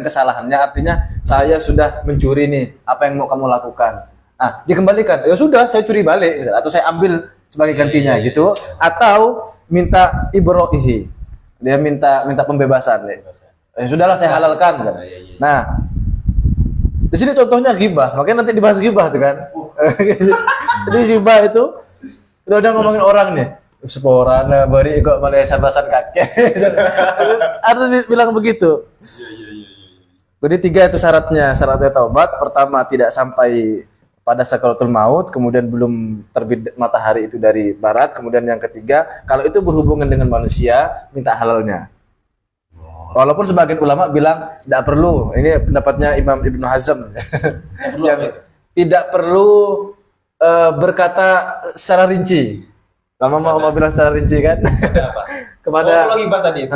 kesalahannya, artinya saya sudah mencuri nih, apa yang mau kamu lakukan? Ah, dikembalikan. Ya sudah, saya curi balik atau saya ambil sebagai gantinya gitu, atau minta ibroihi. Dia minta pembebasan nih. Ya sudahlah, saya halalkan kan. Nah, di sini contohnya ghibah, makanya nanti dibahas ghibah tuh kan. Jadi ghibah itu udah ngomongin orang nih. Seporana bari kok malah sandasan kakek. Ada bilang begitu. Jadi 3 itu syaratnya taubat. Pertama tidak sampai pada sakaratul maut, kemudian belum terbit matahari itu dari barat, kemudian yang ketiga kalau itu berhubungan dengan manusia minta halalnya. Walaupun sebagian ulama bilang tidak perlu. Ini pendapatnya Imam Ibnu Hazm. Yang tidak perlu berkata secara rinci. Kamu mau bilang secara rinci kan? Kepada ghibah tadi itu.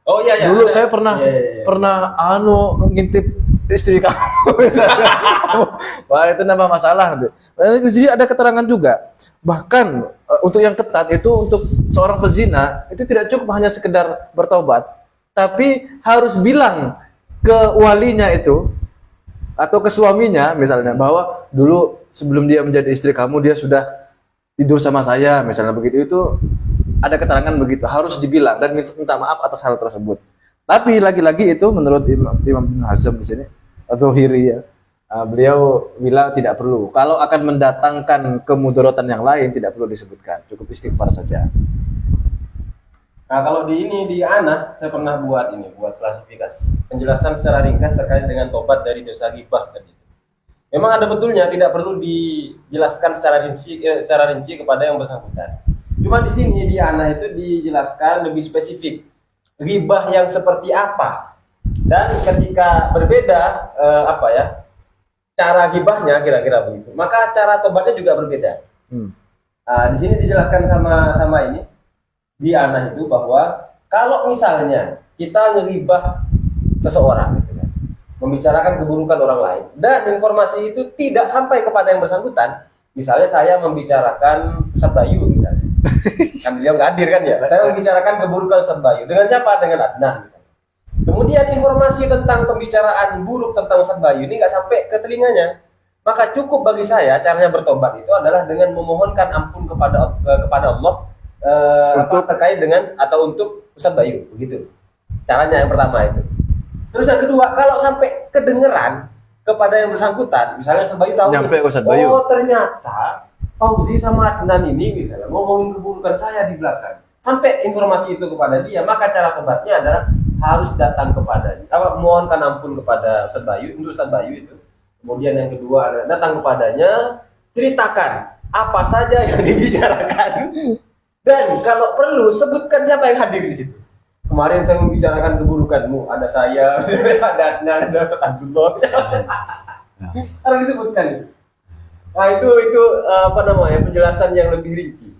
Oh iya. Dulu saya pernah ngintip istri kamu. Wah, itu nambah masalah nanti. Jadi ada keterangan juga. Bahkan untuk yang ketat itu untuk seorang pezina itu tidak cukup hanya sekedar bertobat, tapi harus bilang ke walinya itu atau ke suaminya misalnya bahwa dulu sebelum dia menjadi istri kamu dia sudah tidur sama saya misalnya begitu. Itu ada keterangan begitu, harus dibilang dan minta maaf atas hal tersebut. Tapi lagi-lagi itu menurut Imam Ibnu Hazm di sini atau Hiri ya, beliau bilang tidak perlu. Kalau akan mendatangkan kemudaratan yang lain tidak perlu disebutkan, cukup istighfar saja. Nah, kalau di anak saya pernah buat klasifikasi penjelasan secara ringkas terkait dengan tobat dari dosa ghibah tadi. Memang ada betulnya, tidak perlu dijelaskan secara rinci kepada yang bersangkutan. Cuma di sini di anak itu dijelaskan lebih spesifik ghibah yang seperti apa, dan ketika berbeda cara ghibahnya kira-kira begitu, maka cara tobatnya juga berbeda. Di sini dijelaskan sama ini di anak itu bahwa kalau misalnya kita ngeghibah seseorang gitu kan, membicarakan keburukan orang lain dan informasi itu tidak sampai kepada yang bersangkutan, misalnya saya membicarakan Ustaz Bayu misalnya, kan beliau nggak hadir kan ya, saya membicarakan keburukan Ustaz Bayu dengan siapa? Dengan Adnan misalnya. Kemudian informasi tentang pembicaraan buruk tentang Ustaz Bayu ini nggak sampai ke telinganya, maka cukup bagi saya caranya bertobat itu adalah dengan memohonkan ampun kepada Allah terkait dengan atau untuk Ustaz Bayu, begitu caranya yang pertama itu. Terus yang kedua, kalau sampai kedengeran kepada yang bersangkutan, misalnya Ustaz Bayu tahu nih, oh ternyata Fauzi sama Adnan ini misalnya ngomongin keburukan saya di belakang, sampai informasi itu kepada dia, maka cara tobatnya adalah harus datang kepadanya, mohonkan ampun kepada Ustaz Bayu, untuk Ustaz Bayu itu. Kemudian yang kedua adalah datang kepadanya, ceritakan apa saja yang dibicarakan, dan kalau perlu sebutkan siapa yang hadir di situ. Kemarin saya membicarakan keburukanmu, ada saya, ada Adnan, ada Ustaz Abdullah, harus disebutkan. Nah itu penjelasan yang lebih rinci.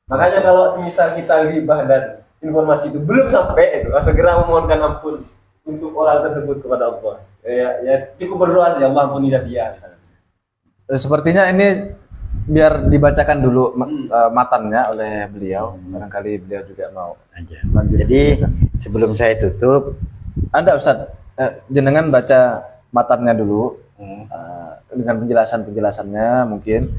Makanya kalau semisal kita ghibah dan informasi itu belum sampai, itu segera memohonkan ampun untuk orang tersebut kepada Allah. Ya cukup berdoa saja, Allah ampuni dia misalnya. Sepertinya ini biar dibacakan dulu matannya oleh beliau. Barangkali beliau juga mau Aja. lanjut. Jadi sebelum saya tutup, Anda Ustaz, jenengan baca matannya dulu dengan penjelasannya mungkin.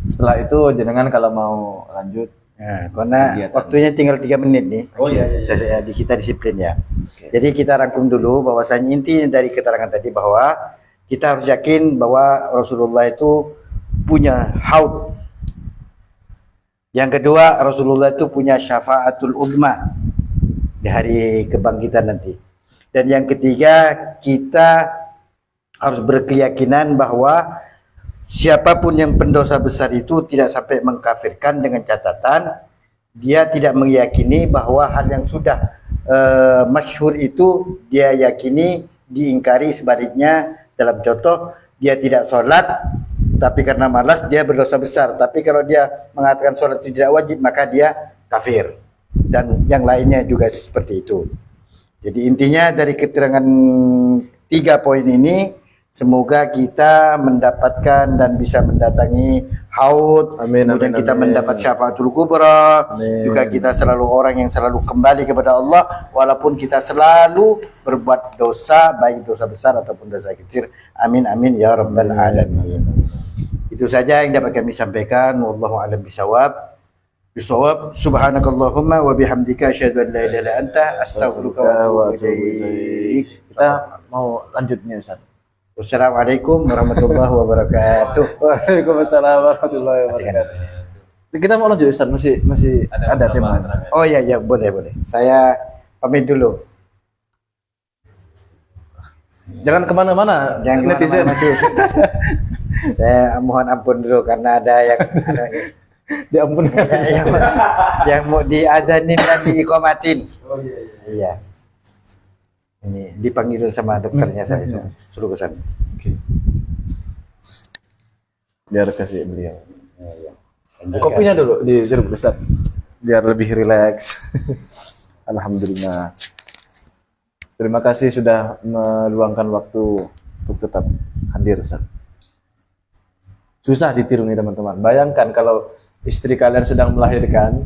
Setelah itu jenengan kalau mau lanjut. nah, karena Kegiatan. waktunya tinggal 3 menit nih. Oh iya, iya, iya. Kita disiplin ya. Jadi kita rangkum dulu bahwasanya inti dari keterangan tadi bahwa kita harus yakin bahwa Rasulullah itu punya haud. Yang kedua, Rasulullah itu punya syafaatul uzma di hari kebangkitan nanti. Dan yang ketiga, kita harus berkeyakinan bahwa siapapun yang pendosa besar itu tidak sampai mengkafirkan dengan catatan dia tidak meyakini bahwa hal yang sudah masyhur itu dia yakini, diingkari. Sebaliknya, dalam contoh, dia tidak sholat tapi karena malas dia berdosa besar. Tapi kalau dia mengatakan sholat itu tidak wajib, maka dia kafir. Dan yang lainnya juga seperti itu. Jadi intinya dari keterangan 3 poin ini, semoga kita mendapatkan dan bisa mendatangi haud. Amin, Kemudian amin, kita amin. mendapat syafaatul kubra. Amin. Juga kita selalu orang yang selalu kembali kepada Allah, walaupun kita selalu berbuat dosa, baik dosa besar ataupun dosa kecil. Amin amin ya rabbal alamin. Itu saja yang dapat kami sampaikan. Wallahu a'lam bisawab. Subhanakallahumma wa bihamdika asyhadu an la ilaha illa anta astaghfiruka wa atubu ilaik. Kita mau lanjutnya Ustaz. Wassalamualaikum warahmatullahi wabarakatuh. Waalaikumsalam warahmatullahi wabarakatuh. Kita mau lanjut Ustaz, masih ada tema. Oh iya ya, boleh. Saya pamit dulu. Jangan kemana-mana. Jangan netizen. kemana-mana masih. Saya mohon ampun dulu karena ada yang Diampunkan. yang mau diadanin dan diikomatin. Oh iya, iya. Iya. Ini dipanggil sama dokternya saya suruh ke sana. Oke. Biar kasih beliau. Iya. Kopinya dulu disuruh Ustaz. Biar lebih rileks. Alhamdulillah. Terima kasih sudah meluangkan waktu untuk tetap hadir Ustaz. Susah ditiru nih teman-teman. Bayangkan kalau istri kalian sedang melahirkan,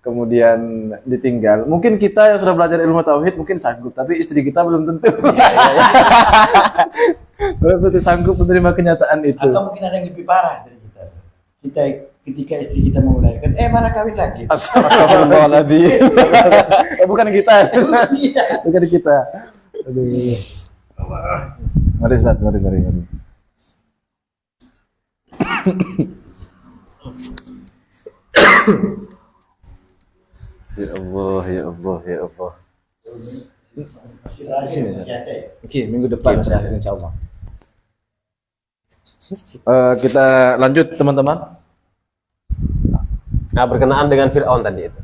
kemudian ditinggal. Mungkin kita yang sudah belajar ilmu tauhid mungkin sanggup, tapi istri kita belum tentu. Belum tentu sanggup menerima kenyataan itu. Atau mungkin ada yang lebih parah dari kita. Kita ketika istri kita mau melahirkan, malah kawin lagi. Astagfirullahaladzim. Bukan kita. Bukan kita. Aduh. Mari Ustaz, mari. Ya Allah. Sini, Oke, minggu depan saya insya Allah. Kita lanjut teman-teman. Nah, berkenaan dengan Fir'aun tadi itu.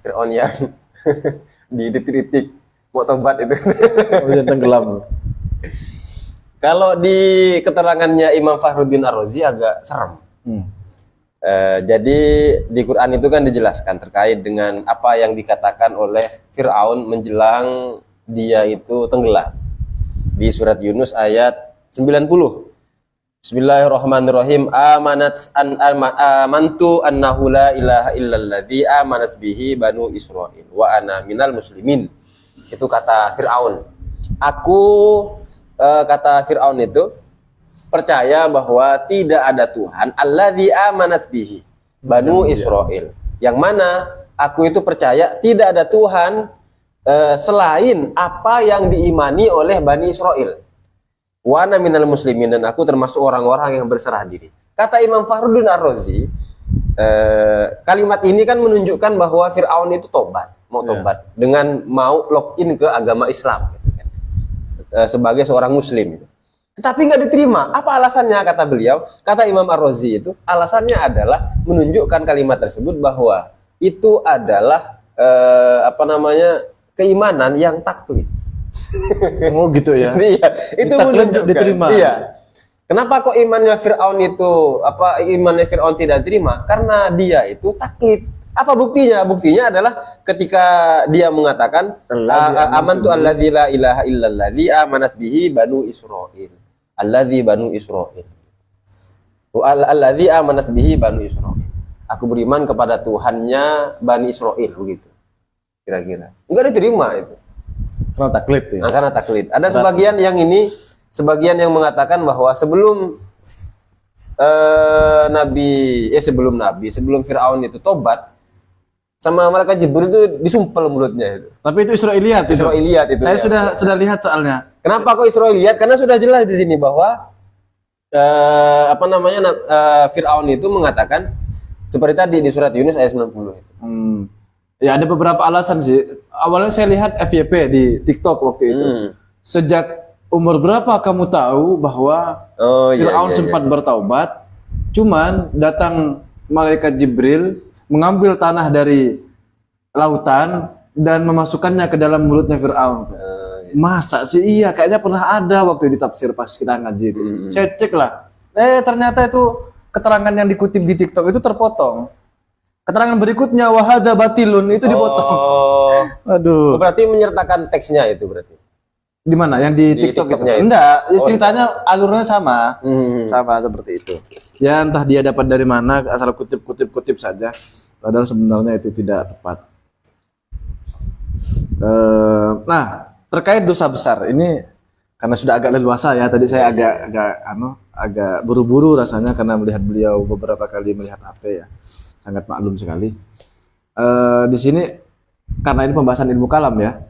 Fir'aun yang dititik mau tobat itu. Kemudian tenggelam. Kalau di keterangannya Imam Fakhruddin Ar-Razi agak serem. Jadi di Quran itu kan dijelaskan terkait dengan apa yang dikatakan oleh Fir'aun menjelang dia itu tenggelam. Di surat Yunus ayat 90. Bismillahirrahmanirrahim. Amantu annahu la ilaha illalladzi amanat bihi banu Israil wa ana minal muslimin. Itu kata Fir'aun. Kata Fir'aun itu percaya bahwa tidak ada Tuhan alladzi amanat bihi banu Israil, yang mana aku itu percaya tidak ada Tuhan selain apa yang diimani oleh Bani Israil. Wa ana minal muslimin, dan aku termasuk orang-orang yang berserah diri. Kata Imam Fakhruddin Ar-Razi, kalimat ini kan menunjukkan bahwa Fir'aun itu mau tobat dengan mau login ke agama Islam gitu kan. Sebagai seorang muslim gitu. Tetapi nggak diterima. Apa alasannya? Kata beliau, kata Imam Ar-Razi itu, alasannya adalah menunjukkan kalimat tersebut bahwa itu adalah keimanan yang taklid. Oh gitu ya. Iya, itu menunjukkan diterima. Iya. Kenapa kok imannya Fir'aun imannya Fir'aun tidak diterima? Karena dia itu taklid. Apa buktinya? Buktinya adalah ketika dia mengatakan amantu alladzi la ilaha illalladzi amanat bihi banu Israil. Alladzi banu Israil. Alladzi amanat bihi Banu Israil. Aku beriman kepada Tuhannya Bani Israil, begitu. Kira-kira. Enggak diterima itu. Karena taklid ya. Nah, karena taklid. Ada sebagian yang mengatakan bahwa sebelum sebelum Firaun itu tobat, sama malaikat Jibril itu disumpel mulutnya itu. Tapi itu Israiliyat. Israiliyat itu. Saya ya. sudah lihat soalnya. Kenapa kok Israiliyat? Karena sudah jelas di sini bahwa Firaun itu mengatakan seperti tadi di surat Yunus ayat 90 itu. Ya ada beberapa alasan sih. Awalnya saya lihat FYP di TikTok waktu itu. Sejak umur berapa kamu tahu bahwa Firaun sempat bertaubat? Cuman datang malaikat Jibril mengambil tanah dari lautan dan memasukkannya ke dalam mulutnya Firaun. Masa sih? Iya, kayaknya pernah ada waktu di tafsir pas kita ngaji itu. Saya cek lah. Ternyata itu keterangan yang dikutip di TikTok itu terpotong. Keterangan berikutnya wahada batilun itu dipotong. Aduh. Berarti menyertakan teksnya itu berarti. Di mana? Yang di TikTok itu? Enggak, ceritanya alurnya sama. Sama seperti itu. Ya entah dia dapat dari mana, asal kutip saja. Padahal sebenarnya itu tidak tepat. Nah, terkait dosa besar ini karena sudah agak leluasa ya. Tadi saya agak buru-buru rasanya karena melihat beliau beberapa kali melihat HP ya. Sangat maklum sekali. Di sini karena ini pembahasan ilmu kalam ya.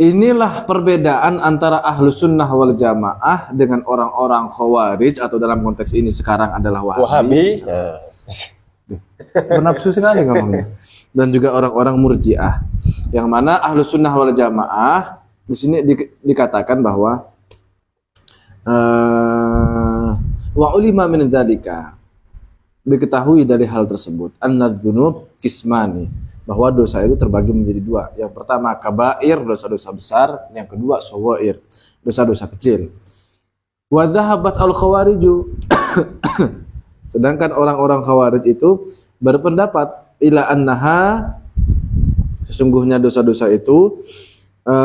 Inilah perbedaan antara ahlus sunnah wal jamaah dengan orang-orang khawarij atau dalam konteks ini sekarang adalah wahabi. Bernafsu sekali ngomongnya. Dan juga orang-orang murjiah. Yang mana ahlus sunnah wal jamaah di sini dikatakan bahwa wa ulima min dzalika, diketahui dari hal tersebut annadzunub kismani, bahwa dosa itu terbagi menjadi dua. Yang pertama kabair, dosa-dosa besar. Yang kedua shawair, dosa-dosa kecil. Wa dhahabat al khawariju sedangkan orang-orang khawarij itu berpendapat ila annaha, sesungguhnya dosa-dosa itu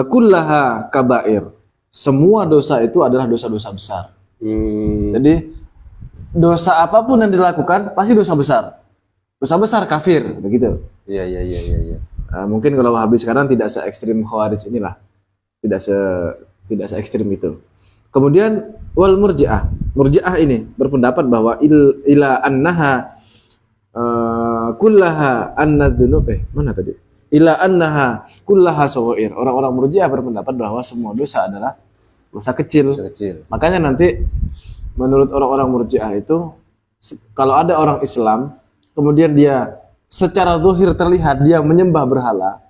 kullaha kabair, semua dosa itu adalah dosa-dosa besar. Jadi dosa apapun yang dilakukan pasti dosa besar. Dosa besar kafir, begitu. Iya. Mungkin kalau Wahabi sekarang tidak se ekstrim Khawarij inilah, tidak se ekstrim itu. Kemudian wal murji'ah, murji'ah ini berpendapat bahwa ila annaha kullaha annadzunub mana tadi? Ila annaha kullaha sawair. Orang-orang murji'ah berpendapat bahwa semua dosa adalah dosa kecil. Makanya nanti menurut orang-orang murji'ah itu kalau ada orang Islam kemudian dia secara zahir terlihat dia menyembah berhala,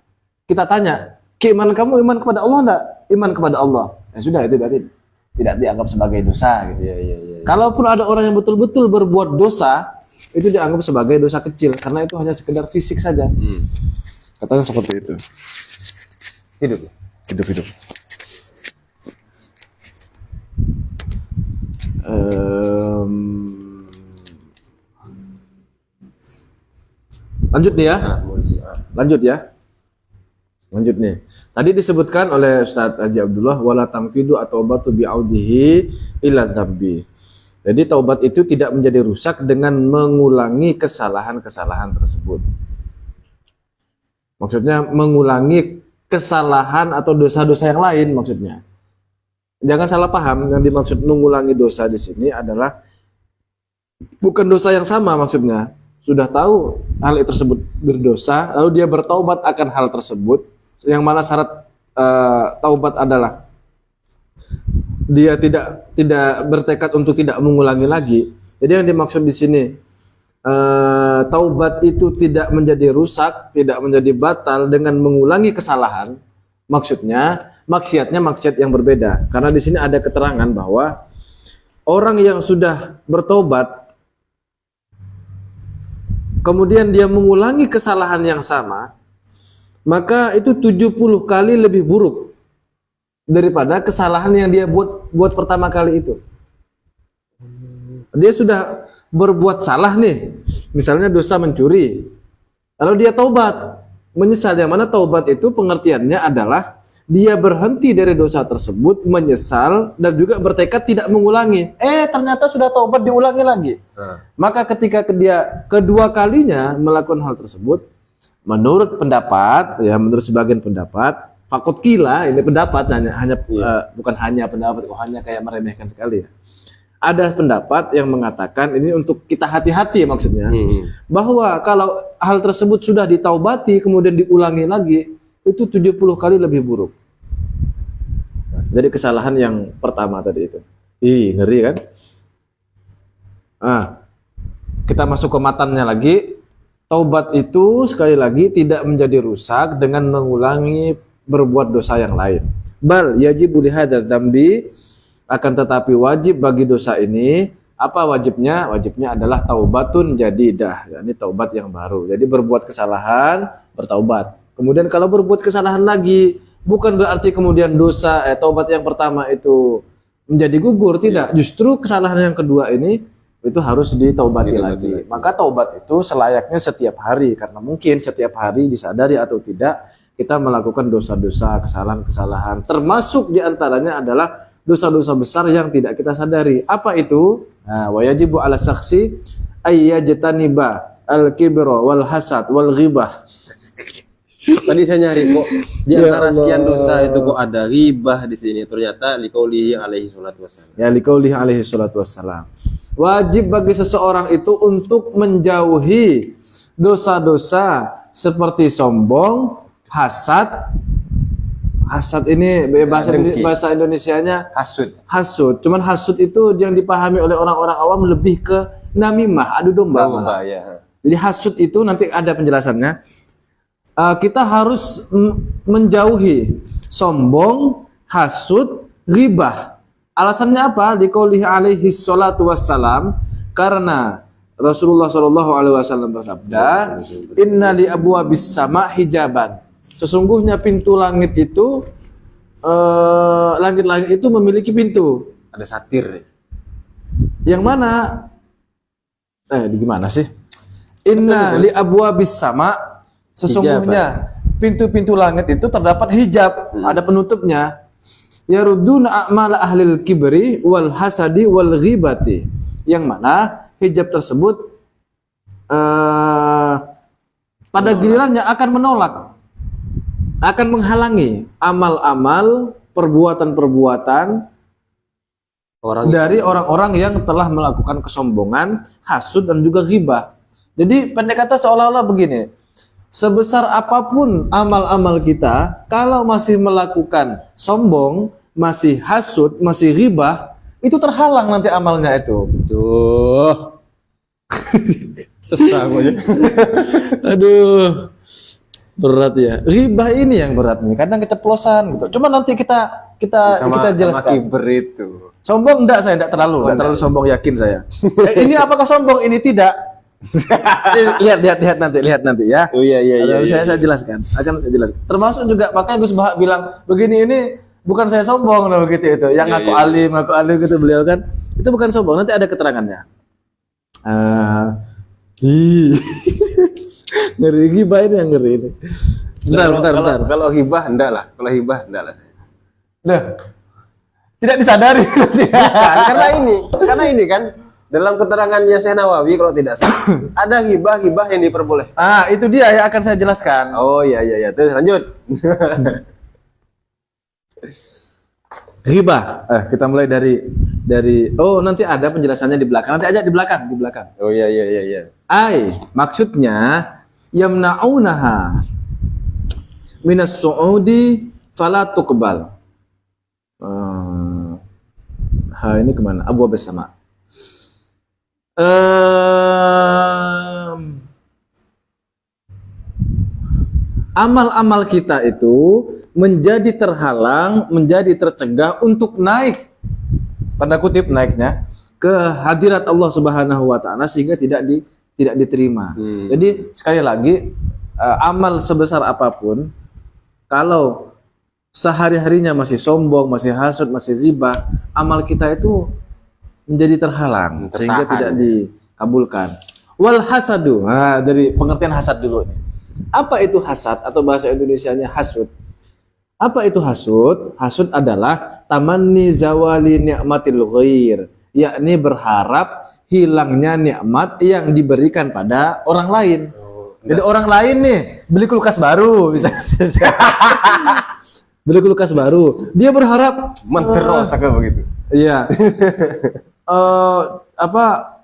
kita tanya, "Keimanan kamu iman kepada Allah enggak?" Iman kepada Allah. Ya sudah, itu berarti tidak dianggap sebagai dosa gitu. Iya. Kalaupun ada orang yang betul-betul berbuat dosa, itu dianggap sebagai dosa kecil karena itu hanya sekedar fisik saja. Katanya seperti itu. Hidup. Lanjut nih ya. Lanjut nih. Tadi disebutkan oleh Ustaz Haji Abdullah wala tamkidu atau batu bi'audihi ila dzambi. Jadi taubat itu tidak menjadi rusak dengan mengulangi kesalahan-kesalahan tersebut. Maksudnya mengulangi kesalahan atau dosa-dosa yang lain maksudnya. Jangan salah paham, yang dimaksud mengulangi dosa di sini adalah bukan dosa yang sama maksudnya. Sudah tahu hal tersebut berdosa, lalu dia bertaubat akan hal tersebut, yang mana syarat taubat adalah dia tidak bertekad untuk tidak mengulangi lagi. Jadi yang dimaksud di sini taubat itu tidak menjadi rusak, tidak menjadi batal dengan mengulangi kesalahan. Maksudnya maksiat yang berbeda. Karena di sini ada keterangan bahwa orang yang sudah bertobat kemudian dia mengulangi kesalahan yang sama, maka itu 70 kali lebih buruk daripada kesalahan yang dia buat pertama kali itu. Dia sudah berbuat salah nih, misalnya dosa mencuri, lalu dia taubat, menyesal. Yang mana taubat itu pengertiannya adalah dia berhenti dari dosa tersebut, menyesal dan juga bertekad tidak mengulangi. Ternyata sudah taubat diulangi lagi. Maka ketika dia kedua kalinya melakukan hal tersebut, menurut pendapat, ya menurut sebagian pendapat, fakut kila, ini pendapat bukan hanya pendapat, hanya kayak meremehkan sekali ya. Ada pendapat yang mengatakan ini untuk kita hati-hati maksudnya, bahwa kalau hal tersebut sudah ditaubati kemudian diulangi lagi, itu 70 kali lebih buruk dari kesalahan yang pertama tadi itu. Ngeri kan? Kita masuk ke matannya lagi. Taubat itu sekali lagi tidak menjadi rusak dengan mengulangi berbuat dosa yang lain. Bal yajibu lihadza dzambi, akan tetapi wajib bagi dosa ini, apa wajibnya? Wajibnya adalah taubatun jadidah, yakni taubat yang baru. Jadi berbuat kesalahan, bertaubat. Kemudian kalau berbuat kesalahan lagi, bukan berarti kemudian dosa taubat yang pertama itu menjadi gugur, tidak. Justru kesalahan yang kedua ini itu harus ditaubati lagi. Maka taubat itu selayaknya setiap hari, karena mungkin setiap hari disadari atau tidak kita melakukan dosa-dosa, kesalahan-kesalahan. Termasuk diantaranya adalah dosa-dosa besar yang tidak kita sadari. Apa itu? Wa yajibu ala saksi ayyajtaniba al-kibra wal hasad wal ghibah. Tadi saya nyari kok di antara sekian dosa itu kok ada ghibah di sini. Ternyata liqaulihi alaihi salatu wassalam. Ya, liqaulihi alaihi salatu wassalam. Wajib bagi seseorang itu untuk menjauhi dosa-dosa seperti sombong, hasad. Hasad ini bahasa Indonesianya hasud. Cuman hasud itu yang dipahami oleh orang-orang awam lebih ke namimah, adu domba. Ya. Jadi hasud itu nanti ada penjelasannya. Kita harus menjauhi sombong, hasud, ghibah. Alasannya apa? Liqaulihi alaihi salatu wassalam, karena Rasulullah sallallahu alaihi wasallam bersabda, "Inna li abwabis sama hijaban." Sesungguhnya pintu langit itu langit-langit itu memiliki pintu. Ada satir. Yang mana? Gimana sih? Inna li abwabis sama, sesungguhnya pintu-pintu langit itu terdapat hijab, ada penutupnya. Yaruduna a'mala ahlil kibri wal hasadi wal ghibati. Yang mana hijab tersebut pada gilirannya akan menolak, akan menghalangi amal-amal, perbuatan-perbuatan dari orang-orang yang telah melakukan kesombongan, hasud dan juga ghibah. Jadi pendek kata seolah-olah begini, sebesar apapun amal-amal kita, kalau masih melakukan sombong, masih hasud, masih ghibah, itu terhalang nanti amalnya itu. Tuh. Susah aja. Aduh. Berat ya. Ghibah ini yang berat nih. Kadang keceplosan gitu. Cuma nanti kita jelaskan. Sama kiber itu. Sombong enggak, saya enggak terlalu sombong, yakin saya. Ini apakah sombong? Ini tidak. lihat nanti ya. Oh iya. Saya jelaskan. Akan saya jelaskan. Termasuk juga makanya Gus Bahak bilang begini, ini bukan saya sombong loh begitu itu. Yang aku alim gitu beliau kan. Itu bukan sombong, nanti ada keterangannya. Ngeri, ghibah ini yang ngeri ini. Bentar. Kalau hibah enggak lah. Nah, tidak disadari. karena ini kan dalam keterangannya Syekh Nawawi kalau tidak salah ada hibah yang diperbolehkan. Itu dia yang akan saya jelaskan. Oh iya. Terus lanjut. Ghibah. Kita mulai dari nanti ada penjelasannya di belakang. Nanti aja di belakang. Oh iya. Maksudnya yamna'unaha minas su'udi fala tuqbal. Ini kemana? Abu bersama. Amal-amal kita itu menjadi terhalang, menjadi tercegah untuk naik, tanda kutip naiknya, ke hadirat Allah Subhanahu wa taala sehingga tidak diterima. Jadi sekali lagi, amal sebesar apapun kalau sehari-harinya masih sombong, masih hasud, masih riba, amal kita itu menjadi terhalang sehingga tidak dikabulkan. Wal hasadu. Dari pengertian hasad dulu nih. Apa itu hasad atau bahasa Indonesianya hasud? Apa itu hasud? Hasud adalah tamanni zawali ni'matil ghair, yakni berharap hilangnya nikmat yang diberikan pada orang lain. Jadi orang lain nih beli kulkas baru misalnya. Beli kulkas baru, dia berharap Menteros kayak begitu. iya.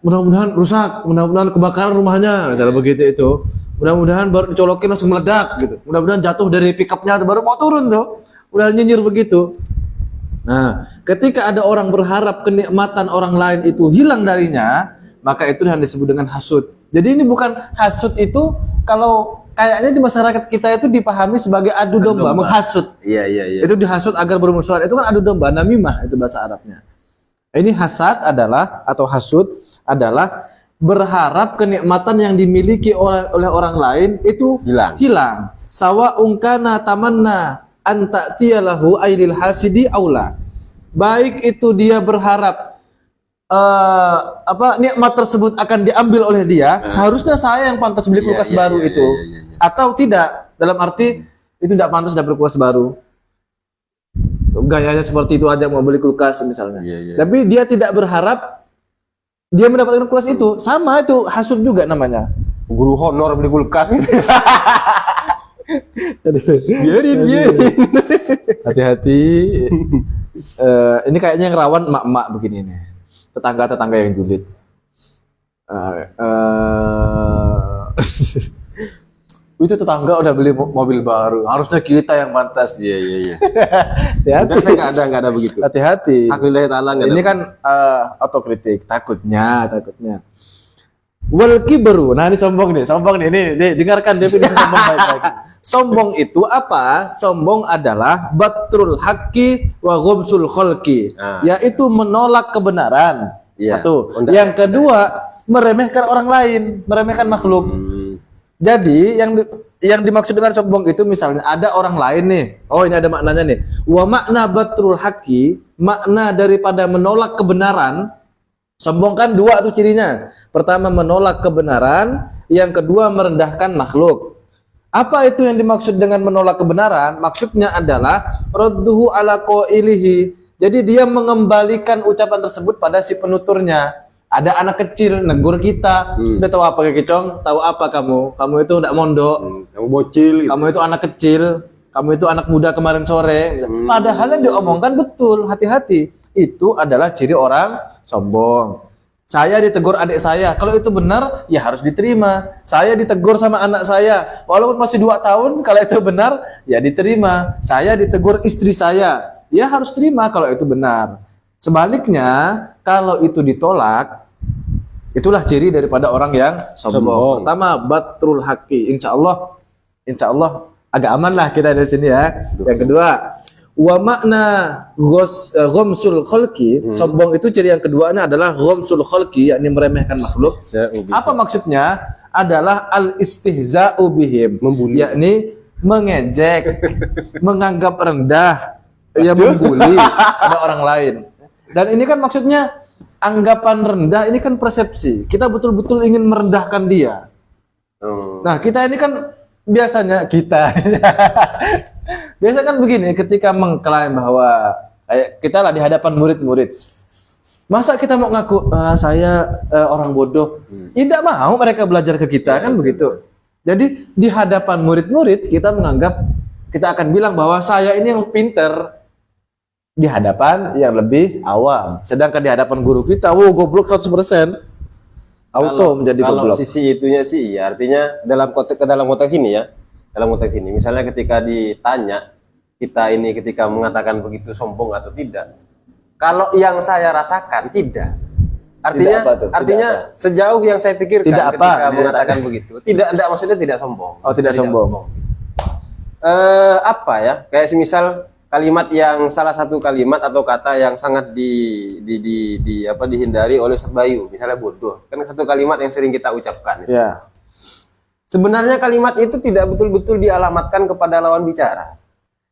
Mudah-mudahan rusak, mudah-mudahan kebakaran rumahnya, misalnya begitu itu. Mudah-mudahan baru dicolokin langsung meledak gitu. Mudah-mudahan jatuh dari pickupnya baru mau turun tuh. Udah nyinyir begitu. Nah, ketika ada orang berharap kenikmatan orang lain itu hilang darinya, maka itu yang disebut dengan hasud. Jadi ini bukan hasud itu kalau kayaknya di masyarakat kita itu dipahami sebagai adu domba, menghasut. Iya. Itu dihasut agar bermusuhan. Itu kan adu domba, namimah itu bahasa Arabnya. Ini hasad adalah atau hasud adalah berharap kenikmatan yang dimiliki oleh orang lain itu hilang. Sawa ungkana tamanna anta tiyalahu ailil hasidi aula. Baik itu dia berharap nikmat tersebut akan diambil oleh dia, seharusnya saya yang pantas beli kulkas baru itu. Atau tidak, dalam arti itu tidak pantas dapat kulkas baru. Gayanya seperti itu aja mau beli kulkas misalnya. Tapi dia tidak berharap dia mendapatkan kulkas itu. Sama itu hasud juga namanya. Guru honor beli kulkas gitu. Biarin. Hati-hati. Ini kayaknya yang rawan emak-emak begini nih. Tetangga-tetangga yang julid. Itu tetangga udah beli mobil baru, harusnya kita yang pantas. Iya. Hati-hati. Saya nggak ada begitu. Hati-hati. Alhamdulillah ta'ala nggak ada. Ini kan otokritik, takutnya. Wal kibru. Nah, ini sombong nih. Ini dengarkan definisi sombong baik-baik. Sombong itu apa? Sombong adalah batrul haqqi wa ghumsul khalqi, yaitu menolak kebenaran. Satu. Yang kedua, meremehkan orang lain, meremehkan makhluk. Jadi yang dimaksud dengan sombong itu misalnya ada orang lain nih. Oh, ini ada maknanya nih. Wa makna batrul haqqi, makna daripada menolak kebenaran. Sombong kan dua tuh cirinya. Pertama menolak kebenaran, yang kedua merendahkan makhluk. Apa itu yang dimaksud dengan menolak kebenaran? Maksudnya adalah radduhu ala qailihi. Jadi dia mengembalikan ucapan tersebut pada si penuturnya. Ada anak kecil negur kita, udah tahu apa kayak Kicong? Tahu apa kamu? Kamu itu tidak mondok, kamu bocil, gitu. Kamu itu anak kecil, kamu itu anak muda kemarin sore. Padahal yang diomongkan betul, hati-hati. Itu adalah ciri orang sombong. Saya ditegur adik saya, kalau itu benar ya harus diterima. Saya ditegur sama anak saya, walaupun masih 2 tahun, kalau itu benar ya diterima. Saya ditegur istri saya, ya harus terima kalau itu benar. Sebaliknya, kalau itu ditolak, itulah ciri daripada orang yang sombong. Pertama, batrul haqqi. Insya Allah agak aman lah kita dari sini ya. Yang kedua, wa makna ghamsul khalqi. Sombong itu ciri yang keduanya adalah ghamsul khalqi, yakni meremehkan makhluk. Apa maksudnya? Adalah al-istihza'u bihim, yakni mengejek, menganggap rendah, ya membuli pada orang lain. Dan ini kan maksudnya anggapan rendah, ini kan persepsi. Kita betul-betul ingin merendahkan dia. Nah, kita ini kan biasanya biasa kan begini, ketika mengklaim bahwa kayak kita lah di hadapan murid-murid. Masa kita mau ngaku saya orang bodoh? Tidak mau mereka belajar ke kita, kan begitu. Jadi di hadapan murid-murid kita menganggap, kita akan bilang bahwa saya ini yang pinter. Di hadapan yang lebih awam. Sedangkan di hadapan guru kita, goblok 100%. Auto menjadi goblok. Kalau sisi itunya sih, ya artinya dalam konteks ini ya. Dalam konteks ini, misalnya ketika ditanya, kita ini ketika mengatakan begitu sombong atau tidak. Kalau yang saya rasakan, tidak. Artinya sejauh yang saya pikirkan tidak ketika mengatakan begitu. Tidak, maksudnya tidak sombong. Oh, tidak sombong. Apa ya? Kayak semisal kalimat yang salah satu kalimat atau kata yang sangat dihindari oleh Bayu, misalnya bodoh, kan satu kalimat yang sering kita ucapkan. Ya. Sebenarnya kalimat itu tidak betul-betul dialamatkan kepada lawan bicara.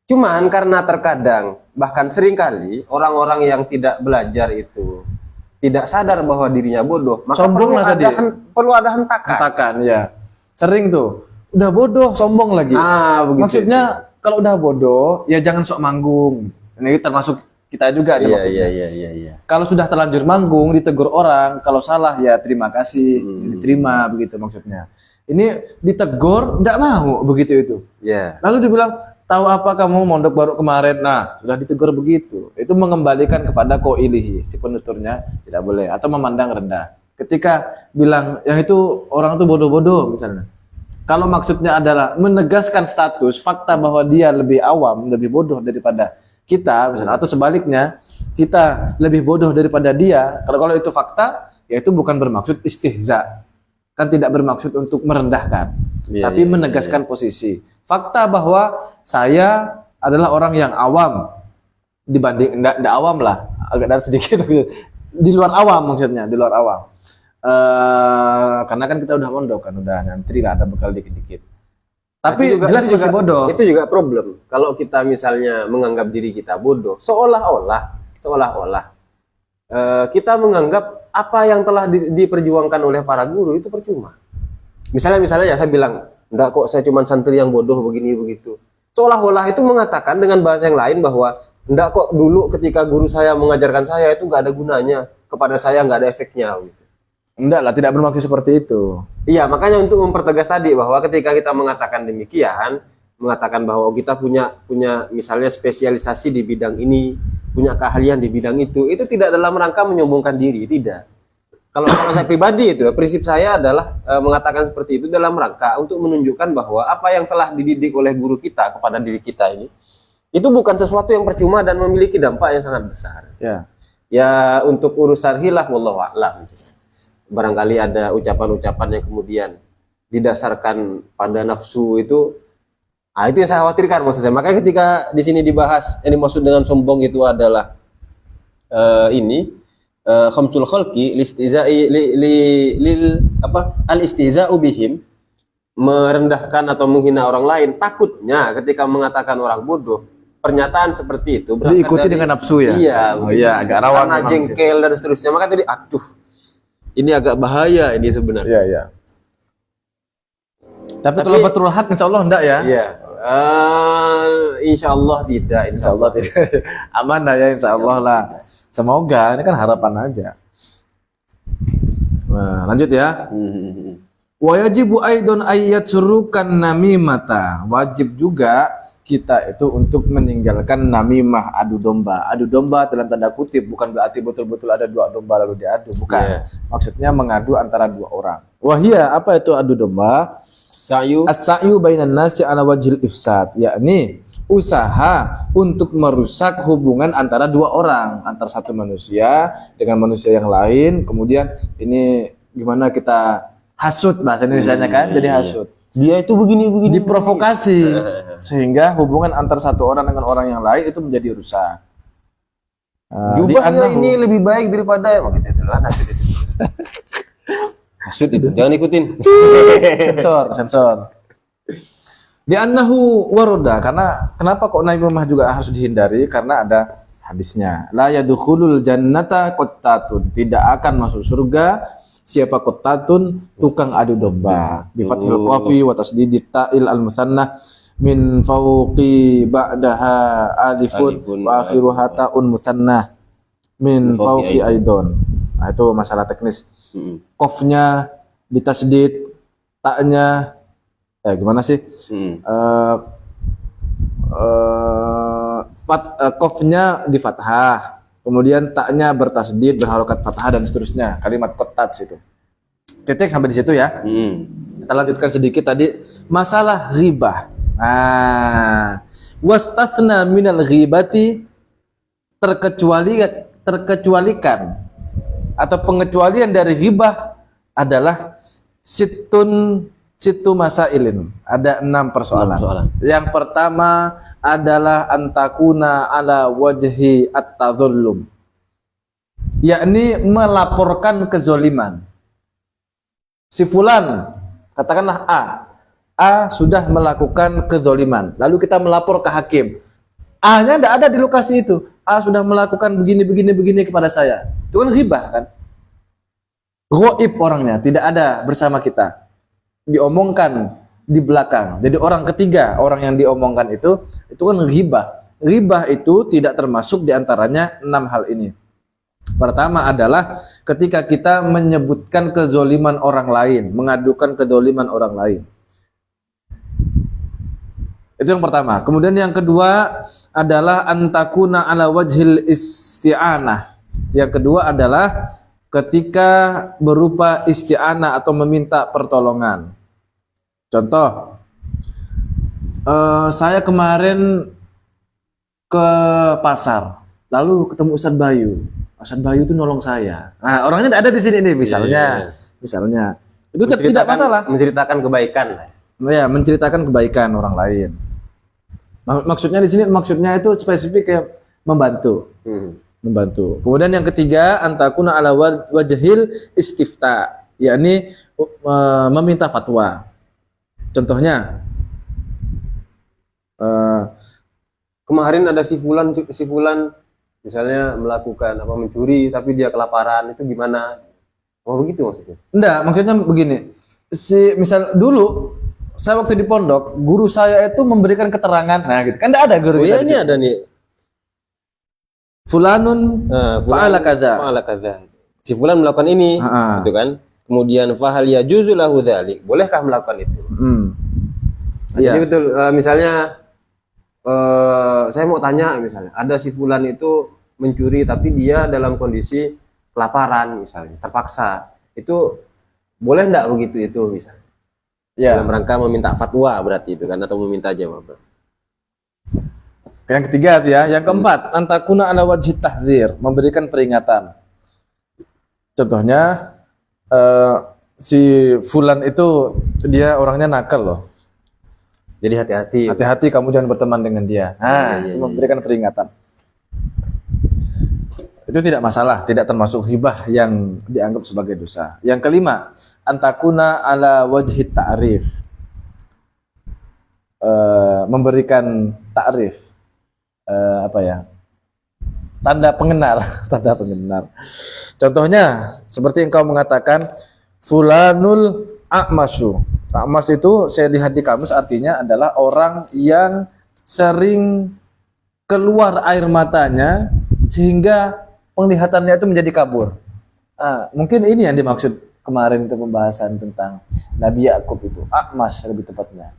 Cuman karena terkadang bahkan seringkali orang-orang yang tidak belajar itu tidak sadar bahwa dirinya bodoh, maka perlu ada hentakan. Hentakan, ya. Sering tuh. Udah bodoh, sombong lagi. Begitu. Maksudnya kalau udah bodoh ya jangan sok manggung. Ini termasuk kita juga nih maksudnya. Iya. Kalau sudah terlanjur manggung, ditegur orang, kalau salah ya terima kasih, diterima begitu maksudnya. Ini ditegur, enggak mau begitu itu. Iya. Lalu dibilang, tahu apa kamu mondok baru kemarin? Nah, sudah ditegur begitu. Itu mengembalikan kepada qailihi, si penuturnya tidak boleh atau memandang rendah. Ketika bilang yang itu orang itu bodoh-bodoh misalnya. Kalau maksudnya adalah menegaskan status fakta bahwa dia lebih awam, lebih bodoh daripada kita misalnya, atau sebaliknya kita lebih bodoh daripada dia. Kalau itu fakta, ya itu bukan bermaksud istihza, kan tidak bermaksud untuk merendahkan, tapi menegaskan posisi. Fakta bahwa saya adalah orang yang awam dibanding enggak awam lah, agak dari sedikit di luar awam maksudnya, di luar awam. Karena kan kita udah mondok kan, udah nyantri lah, ada bekal dikit-dikit. Tapi jelas masih bodoh. Itu juga problem. Kalau kita misalnya menganggap diri kita bodoh, seolah-olah kita menganggap apa yang telah diperjuangkan oleh para guru itu percuma. Misalnya ya saya bilang, enggak kok saya cuma santri yang bodoh begini begitu. Seolah-olah itu mengatakan dengan bahasa yang lain bahwa enggak kok dulu ketika guru saya mengajarkan saya itu enggak ada gunanya, kepada saya enggak ada efeknya gitu. Enggak lah, tidak bermaksud seperti itu. Iya, makanya untuk mempertegas tadi bahwa ketika kita mengatakan demikian, mengatakan bahwa kita punya misalnya spesialisasi di bidang ini, punya keahlian di bidang itu tidak dalam rangka menyombongkan diri, tidak. Kalau saya pribadi itu, prinsip saya adalah mengatakan seperti itu dalam rangka untuk menunjukkan bahwa apa yang telah dididik oleh guru kita kepada diri kita ini, itu bukan sesuatu yang percuma dan memiliki dampak yang sangat besar. Ya untuk urusan khilaf, wallahu a'lam. Barangkali ada ucapan-ucapan yang kemudian didasarkan pada nafsu itu yang saya khawatirkan maksud saya. Makanya ketika di sini dibahas yang dimaksud dengan sombong itu adalah khamsul khalqi al-istihza'u bihim, merendahkan atau menghina orang lain. Takutnya ketika mengatakan orang bodoh, pernyataan seperti itu diikuti dengan nafsu ya. Iya, agak rawan karena jengkel dan seterusnya. Maka tadi ini agak bahaya ini sebenarnya. Iya. Tapi kalau betul hak, insya Allah enggak ya? Iya. Insya Allah tidak. Insya Allah tidak. Aman lah ya, insya Allah lah. Semoga, ini kan harapan aja. Nah, lanjut ya. Wa yajibu aidon ayyat surukan namimata. Wajib juga kita itu untuk meninggalkan namimah, adu domba. Adu domba dalam tanda kutip bukan berarti betul-betul ada dua domba lalu diadu, bukan. Maksudnya mengadu antara dua orang. Wahia, apa itu adu domba? As-sa'yu bainan nasi ala wajhil ifsad, yakni usaha untuk merusak hubungan antara dua orang, antara satu manusia dengan manusia yang lain. Kemudian ini gimana kita hasut bahasa Indonesianya kan, jadi hasut. Dia itu begini diprovokasi sehingga hubungan antar satu orang dengan orang yang lain itu menjadi rusak. Jubahnya ini lebih baik daripada hasut itu. Jangan ikutin. Sensor. Di annahu waroda, karena kenapa kok namimah juga harus dihindari? Karena ada hadisnya. La yadkhulul jannata qattatun, tidak akan masuk surga siapa qattatun, tukang adu domba. Bi fathil qafi wa tasdidit ta'il al-mutsanna min fawqi ba'daha alifun wa akhiruha ta'un mutsanna min fawqi aidon. Nah, itu masalah teknis. Qafnya ditasdid, ta'nya gimana sih? Qafnya di fathah. Kemudian taknya bertasdid, berharokat fathah dan seterusnya. Kalimat qattat itu. Titik sampai di situ ya. Kita lanjutkan sedikit tadi masalah ghibah. Wastathna minal ghibati, terkecualikan atau pengecualian dari ghibah adalah situ masailin. Ada 6 persoalan. Yang pertama adalah antakuna ala wajhi at-tadhullum, yakni melaporkan kezoliman. Si fulan, katakanlah A sudah melakukan kezoliman, lalu kita melapor ke hakim. A-nya tidak ada di lokasi itu. A sudah melakukan begini kepada saya. Itu kan ghibah kan? Ghaib orangnya, tidak ada bersama kita. Diomongkan di belakang. Jadi orang ketiga, orang yang diomongkan itu kan ghibah. Ghibah itu tidak termasuk diantaranya 6 hal ini. Pertama adalah ketika kita menyebutkan kezoliman orang lain, mengadukan kezoliman orang lain. Itu yang pertama. Kemudian yang kedua adalah antakuna ala wajhil isti'anah. Yang kedua adalah ketika berupa isti'anah atau meminta pertolongan. Contoh, saya kemarin ke pasar, lalu ketemu Ustadz Bayu. Ustadz Bayu itu nolong saya. Nah, orangnya ada di sini nih, misalnya. Misalnya. Itu tidak masalah. Menceritakan kebaikan. Ya, menceritakan kebaikan orang lain. Maksudnya di sini, maksudnya itu spesifik kayak membantu. Membantu. Kemudian yang ketiga, antakuna ala wajhil istifta, yakni meminta fatwa. Contohnya, kemarin ada si fulan misalnya melakukan mencuri tapi dia kelaparan, itu gimana? Oh begitu maksudnya? Enggak, maksudnya begini. Misal dulu saya waktu di pondok, guru saya itu memberikan keterangan. Nah, gitu. Kan enggak ada guru kita. Ini ada nih. Fulanun fa'ala kadza. Fa'ala kadza. Si fulan melakukan ini, gitu kan? Kemudian fahal yajuzu lahu dzalik. Bolehkah melakukan itu? Jadi betul, misalnya saya mau tanya, misalnya ada si fulan itu mencuri tapi dia dalam kondisi kelaparan misalnya, terpaksa, itu boleh enggak begitu itu misalnya? Ya. Dalam rangka meminta fatwa berarti itu kan, atau meminta jawaban. Yang ketiga itu ya, yang keempat, antakuna ala wajhi tahdzir, memberikan peringatan. Contohnya si fulan itu dia orangnya nakal loh. Jadi hati-hati. Hati-hati kamu jangan berteman dengan dia. Nah, memberikan peringatan. Itu tidak masalah, tidak termasuk hibah yang dianggap sebagai dosa. Yang kelima, antakuna ala wajhi ta'rif. Memberikan ta'rif. Tanda pengenal. Tanda pengenal. Contohnya, seperti yang kau mengatakan, fulanul a'masyu. A'mas itu saya lihat di kamus artinya adalah orang yang sering keluar air matanya sehingga penglihatannya itu menjadi kabur. Mungkin ini yang dimaksud kemarin itu pembahasan tentang Nabi Yakub itu. A'mas lebih tepatnya.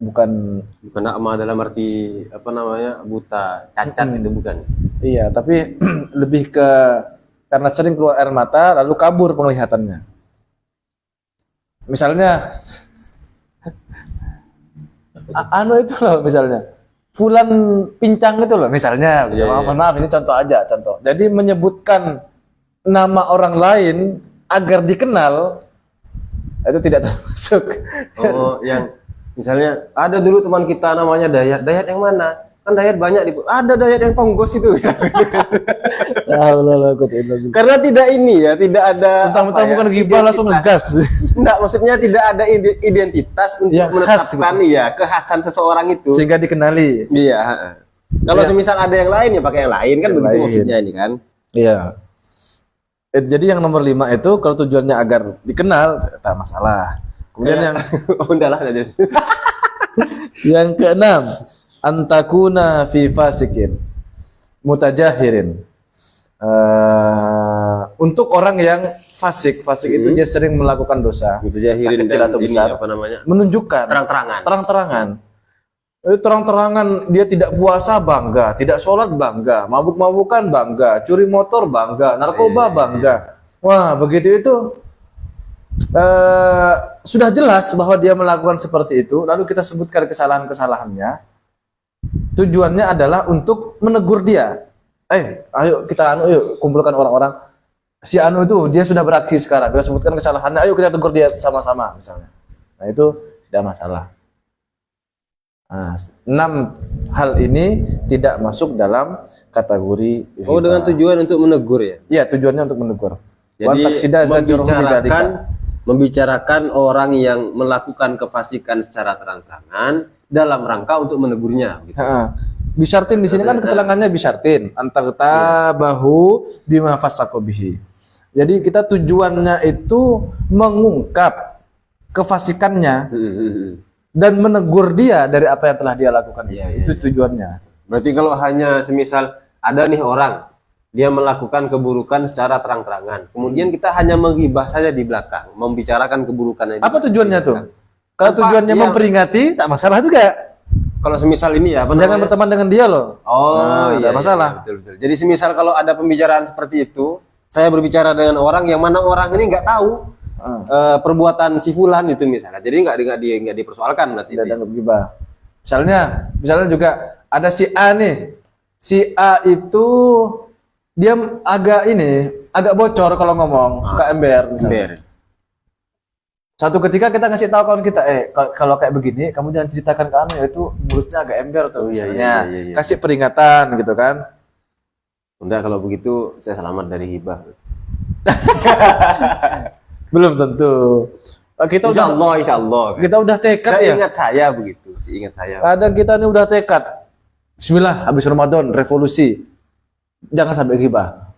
Bukan a'ma dalam arti buta, cacat itu bukan. Iya, tapi lebih ke karena sering keluar air mata lalu kabur penglihatannya. Misalnya itu loh, misalnya fulan pincang itu loh misalnya. Maaf ini contoh aja, contoh. Jadi menyebutkan nama orang lain agar dikenal itu tidak termasuk. Oh, yang misalnya ada dulu teman kita namanya Dayat. Dayat yang mana? Kan Dayat banyak ada Dayat yang Tonggos itu. Karena tidak tidak ada mentang-mentang bukan ghibah langsung ngegas. Enggak, maksudnya tidak ada identitas untuk menetapkan kekhasan seseorang itu sehingga dikenali. Iya. Kalau semisal ada yang lain ya pakai yang lain kan, begitu maksudnya ini kan. Iya. Jadi yang nomor 5 itu kalau tujuannya agar dikenal tak masalah. Kemudian yang udahlah aja. Yang keenam, antakuna fi fasikin mutajahirin. Untuk orang yang fasik itu dia sering melakukan dosa, mutajahirin kecil atau besar, menunjukkan terang-terangan. Terang-terangan dia tidak puasa bangga, tidak sholat bangga, mabuk-mabukan bangga, curi motor bangga, narkoba bangga. Wah, begitu itu sudah jelas bahwa dia melakukan seperti itu, lalu kita sebutkan kesalahan-kesalahannya. Tujuannya adalah untuk menegur dia. Ayo kita yuk kumpulkan orang-orang. Si Anu itu dia sudah beraksi sekarang. Kita sebutkan kesalahannya. Ayo kita tegur dia sama-sama misalnya. Nah itu tidak masalah. 6 hal ini tidak masuk dalam kategori ghibah. Oh, dengan tujuan untuk menegur ya? Iya, tujuannya untuk menegur. Jadi membicarakan orang yang melakukan kefasikan secara terang-terangan dalam rangka untuk menegurnya. Gitu. Bisyartin di sini kan keterangannya bisyartin antarta bahu bima fasaqo bihi. Jadi kita tujuannya itu mengungkap kefasikannya Hmm. dan menegur dia dari apa yang telah dia lakukan. Iya, Itu tujuannya. Berarti kalau hanya semisal ada nih orang dia melakukan keburukan secara terang-terangan, kemudian kita hanya menghibah saja di belakang, membicarakan keburukannya. Apa tujuannya tuh? Kalau Tanpa tujuannya dia- memperingati, tak masalah juga. Kalau semisal ini ya, apa Jangan namanya? berteman dengan dia loh. Oh, Nah, iya, tak masalah. Betul, betul. Jadi semisal kalau ada pembicaraan seperti itu, saya berbicara dengan orang yang mana orang ini nggak tahu perbuatan si fulan itu misalnya. Jadi nggak dipersoalkan berarti. Tidak itu. ada gibah. Misalnya juga ada si A nih. Si A itu dia agak bocor kalau ngomong, suka ember misalnya. Ember. Suatu ketika kita ngasih tahu kawan kita, kalau kayak begini, kamu jangan ceritakan ke anu ya, itu mulutnya agak ember tuh. Oh, iya, misalnya. iya. Kasih peringatan gitu kan. Udah kalau begitu saya selamat dari hibah. Belum tentu. Kita Insya udah Allah, insya Allah. kita udah tekad Saya ya. ingat saya begitu, ingat saya. Kadang kita ini udah tekad. Bismillah, habis Ramadan, revolusi. Jangan sampai ghibah.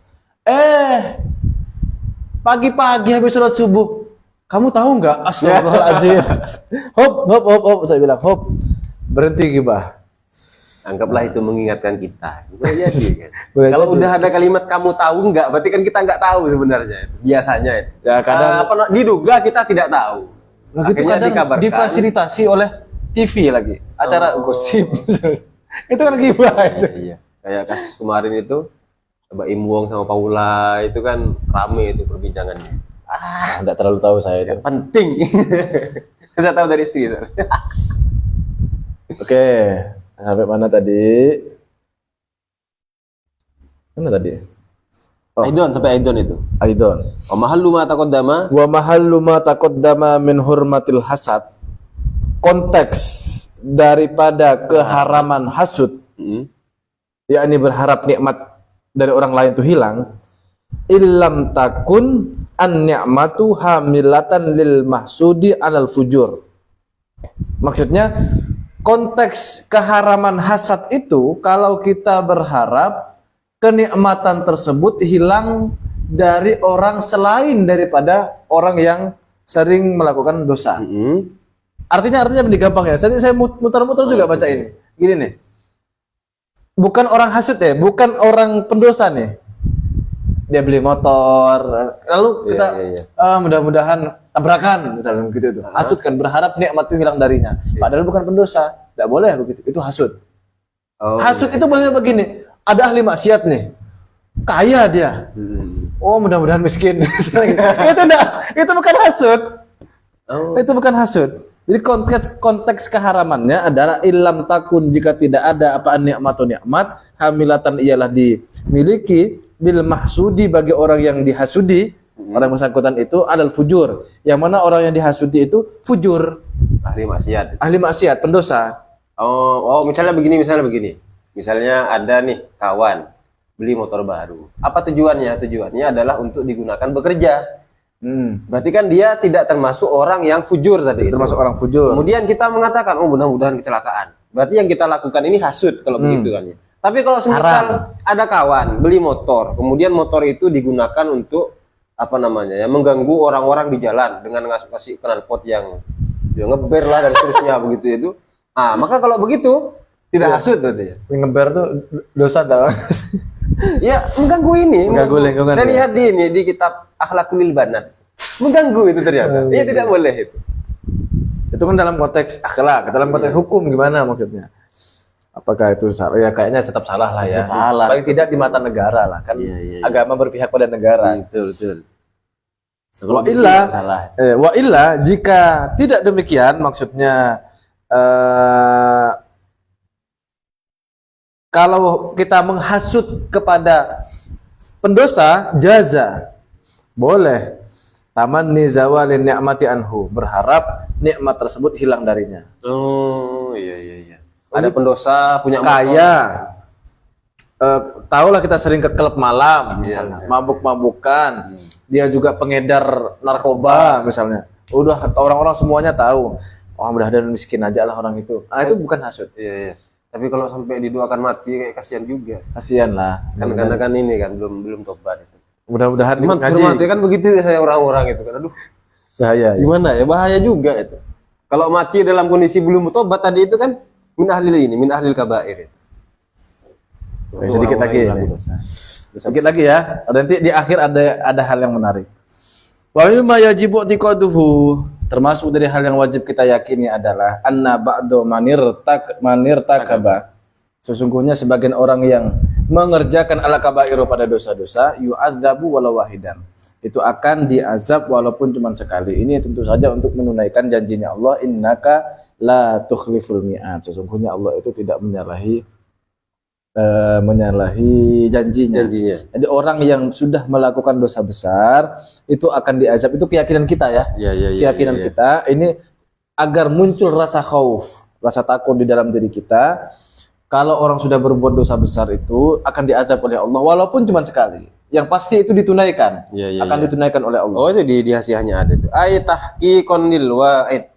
Pagi-pagi habis sholat subuh. Kamu tahu nggak? Astagfirullahaladzim. Hop. Saya bilang, hop. Berhenti ghibah. Anggaplah itu mengingatkan kita. Boleh jadi kan. Boleh Kalau jadi. udah ada kalimat kamu tahu nggak, berarti kan kita nggak tahu sebenarnya. Biasanya itu. Ya, kadang- diduga kita tidak tahu. Nah, gitu Akhirnya kadang dikabarkan. difasilitasi oleh TV lagi. Acara gosip. Itu kan ghibah itu. Iya. Kayak kasus kemarin itu, Mbak Im Wong sama Paula itu kan rame itu perbincangannya. Enggak terlalu tahu saya itu. Penting. Saya tahu dari istri. Oke, sampai mana tadi? Mana tadi? Oh. Aidon sampai Aidon itu. Aidon. Wa mahallu ma taqaddama. Wa mahallu ma taqaddama min hurmatil hasad. Konteks daripada keharaman hasud, yakni berharap nikmat dari orang lain itu hilang, illam takun an ni'matu hamilatan lil mahsudi alal fujur. Maksudnya konteks keharaman hasad itu kalau kita berharap kenikmatan tersebut hilang dari orang selain daripada orang yang sering melakukan dosa. Artinya gampang ya. Tadi saya muter-muter juga baca ini. Gini nih. Bukan orang hasud ya, bukan orang pendosa nih. Dia beli motor, lalu kita mudah-mudahan tabrakan misalnya begitu itu. Hasud kan berharap nikmat itu hilang darinya. Padahal bukan pendosa. Tidak boleh begitu. Itu hasud. Hasud itu boleh begini. Ada ahli maksiat nih. Kaya dia. Oh, mudah-mudahan miskin. itu bukan hasud. Itu bukan hasud. Jadi konteks keharamannya adalah ilam takun, jika tidak ada apaan nikmat atau nikmat, hamilatan ialah dimiliki bil mahsudi bagi orang yang dihasudi, orang bersangkutan itu adalah fujur. Yang mana orang yang dihasudi itu fujur, Ahli maksiat. ahli maksiat, pendosa. Misalnya begini. Misalnya ada nih kawan beli motor baru. Apa tujuannya? Tujuannya adalah untuk digunakan bekerja. Berarti kan dia tidak termasuk orang yang fujur tadi. Termasuk orang fujur. Kemudian kita mengatakan, mudah-mudahan kecelakaan. Berarti yang kita lakukan ini hasud kalau begitu kan ya. Tapi kalau semisal ada kawan beli motor, kemudian motor itu digunakan untuk mengganggu orang-orang di jalan dengan ngasih knalpot yang ngeber lah dan seterusnya begitu itu. Maka kalau begitu tidak hasud berarti ya. Ngeber tuh dosa tak? Ya, mengganggu ini. Mengganggu lingkungan, Saya ya. lihat di kitab Akhlakul Banat. Mengganggu itu ternyata. Iya, tidak boleh itu. Itu kan dalam konteks akhlak, dalam konteks hukum gimana maksudnya? Apakah itu salah? Ya kayaknya tetap salah lah ya. Salah. Paling tidak di mata negara lah kan. Iya. Agama berpihak pada negara. Betul. Wa illa jika tidak demikian, maksudnya kalau kita menghasut kepada pendosa, jaza boleh tamanni zawalin ni'mati anhu, berharap nikmat tersebut hilang darinya. Iya. Ada pendosa punya motor. Kaya, tahulah kita sering ke klub malam misalnya, mabuk-mabukan, dia juga pengedar narkoba misalnya, udah orang-orang semuanya tahu, mudah-mudahan miskin aja lah orang itu. Itu bukan hasud. Iya. Tapi kalau sampai didoakan mati kayak kasihan juga. Kasihan lah. Karena kan ini kan belum tobat itu. Mudah-mudahan Cuman ngaji. mati kan begitu ya saya orang-orang itu kan. Aduh. Bahaya. Ya. Gimana ya? Bahaya juga itu. Kalau mati dalam kondisi belum tobat tadi itu kan min ahlil kabair. Oke, sedikit lagi. Sedikit lagi ya. Nanti di akhir ada hal yang menarik. Wa mimma yajibu i'tiqaduhu, termasuk dari hal yang wajib kita yakini adalah anna ba'du manirtakaba. Sesungguhnya sebagian orang yang mengerjakan al-kabairu pada dosa-dosa yu'adzabu walau wahidan. Itu akan diazab walaupun cuma sekali. Ini tentu saja untuk menunaikan janjinya Allah, innaka la tukhliful mi'ad. Sesungguhnya Allah itu tidak menyalahi janjinya. Jadi orang yang sudah melakukan dosa besar itu akan diazab. Itu keyakinan kita ya. Keyakinan kita ini agar muncul rasa khauf, rasa takut di dalam diri kita. Kalau orang sudah berbuat dosa besar itu akan diazab oleh Allah walaupun cuma sekali. Yang pasti itu ditunaikan. Akan ditunaikan oleh Allah. Oh, itu di hasiahnya ada itu. Ay tahqiqun lil wa'id.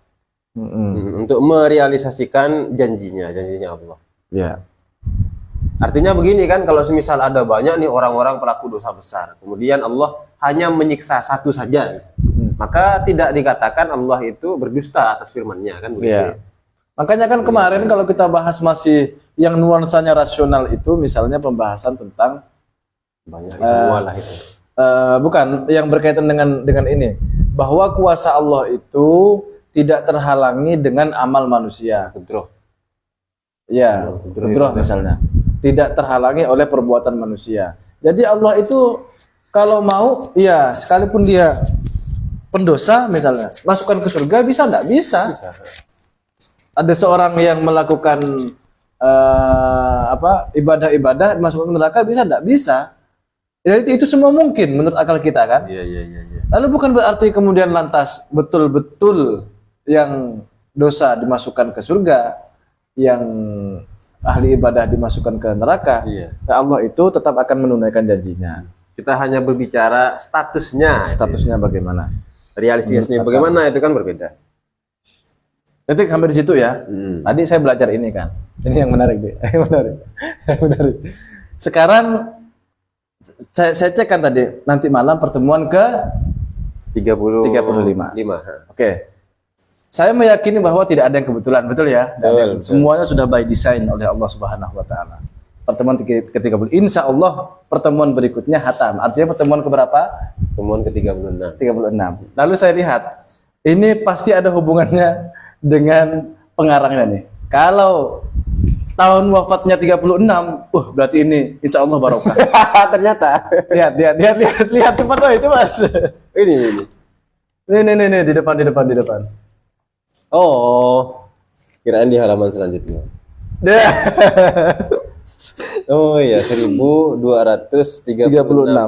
Untuk merealisasikan janjinya Allah. Ya. Artinya begini kan, kalau semisal ada banyak nih orang-orang pelaku dosa besar, kemudian Allah hanya menyiksa satu saja, maka tidak dikatakan Allah itu berdusta atas firman-Nya kan begitu. Ya. Makanya kan kemarin kalau kita bahas masih yang nuansanya rasional itu, misalnya pembahasan tentang banyak semua lah itu. Bukan yang berkaitan dengan ini, bahwa kuasa Allah itu tidak terhalangi dengan amal manusia. Kudroh. Ya, kudroh misalnya. Tidak terhalangi oleh perbuatan manusia. Jadi Allah itu kalau mau, ya sekalipun dia pendosa misalnya, masukkan ke surga bisa enggak? Bisa. Ada seorang yang melakukan ibadah-ibadah masuk ke neraka bisa enggak? Bisa. Jadi itu semua mungkin menurut akal kita kan? Iya. Lalu bukan berarti kemudian lantas betul-betul yang dosa dimasukkan ke surga, yang ahli ibadah dimasukkan ke neraka. Allah itu tetap akan menunaikan janjinya. Kita hanya berbicara statusnya. Statusnya bagaimana? Realisasinya bagaimana itu kan berbeda. Nanti sampai di situ ya. Tadi saya belajar ini kan. Ini yang menarik deh. menarik. Sekarang saya cek kan tadi nanti malam pertemuan ke 35. Oke. Saya meyakini bahwa tidak ada yang kebetulan, betul ya? Betul. Semuanya sudah by design oleh Allah Subhanahu wa taala. Pertemuan ke-30. Insya Allah pertemuan berikutnya hatam. Artinya pertemuan keberapa? Pertemuan ke-36. 36. Lalu saya lihat, ini pasti ada hubungannya dengan pengarangnya nih. Kalau tahun wafatnya 36, berarti ini insya Allah barokah. Ternyata. Lihat cepat coba. Ini. Nih di depan. Oh, kirain di halaman selanjutnya. Oh iya, 1236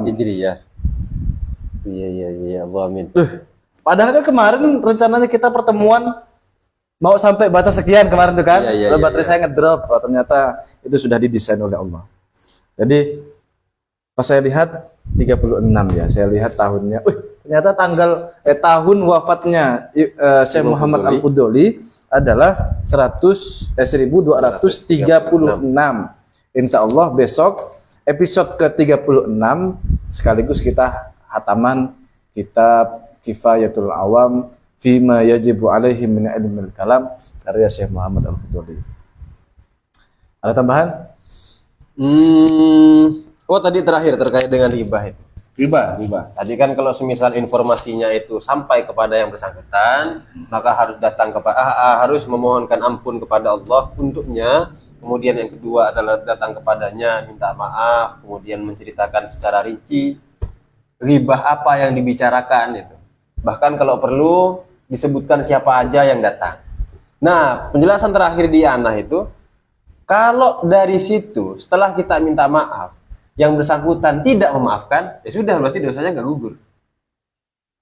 Hijriah. Iya, Allah amin. Padahal kan kemarin rencananya kita pertemuan mau sampai batas sekian kemarin tuh kan. Iya, baterai saya ngedrop. Ternyata itu sudah didesain oleh Allah. Jadi pas saya lihat 36 ya, saya lihat tahunnya. Ternyata tahun wafatnya Syekh Muhammad Al-Fuduli adalah 1236. Insya Allah besok episode ke-36 sekaligus kita hataman kitab Kifayatul Awam Fima Yajibu Alaihim Min Ilmil Kalam karya Syekh Muhammad Al-Fuduli. Ada tambahan? Oh tadi terakhir terkait dengan hibah itu. Hibah. Tadi kan kalau semisal informasinya itu sampai kepada yang bersangkutan, maka harus harus memohonkan ampun kepada Allah untuknya. Kemudian yang kedua adalah datang kepadanya minta maaf, kemudian menceritakan secara rinci hibah apa yang dibicarakan itu. Bahkan kalau perlu disebutkan siapa aja yang datang. Nah, penjelasan terakhir di Anah itu, kalau dari situ setelah kita minta maaf yang bersangkutan tidak memaafkan, ya sudah berarti dosanya nggak gugur.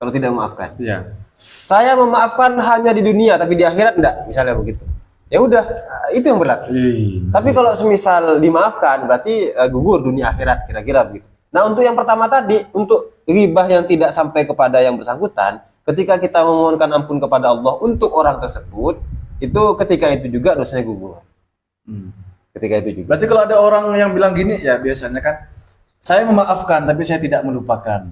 Kalau tidak memaafkan. Iya. Saya memaafkan hanya di dunia tapi di akhirat enggak, misalnya begitu. Ya udah, itu yang berlaku. Tapi kalau semisal dimaafkan berarti gugur dunia akhirat kira-kira begitu. Nah, untuk yang pertama tadi, untuk ghibah yang tidak sampai kepada yang bersangkutan, ketika kita memohonkan ampun kepada Allah untuk orang tersebut, itu ketika itu juga dosanya gugur. Ketika itu juga. Berarti kalau ada orang yang bilang gini, ya biasanya kan, saya memaafkan tapi saya tidak melupakan.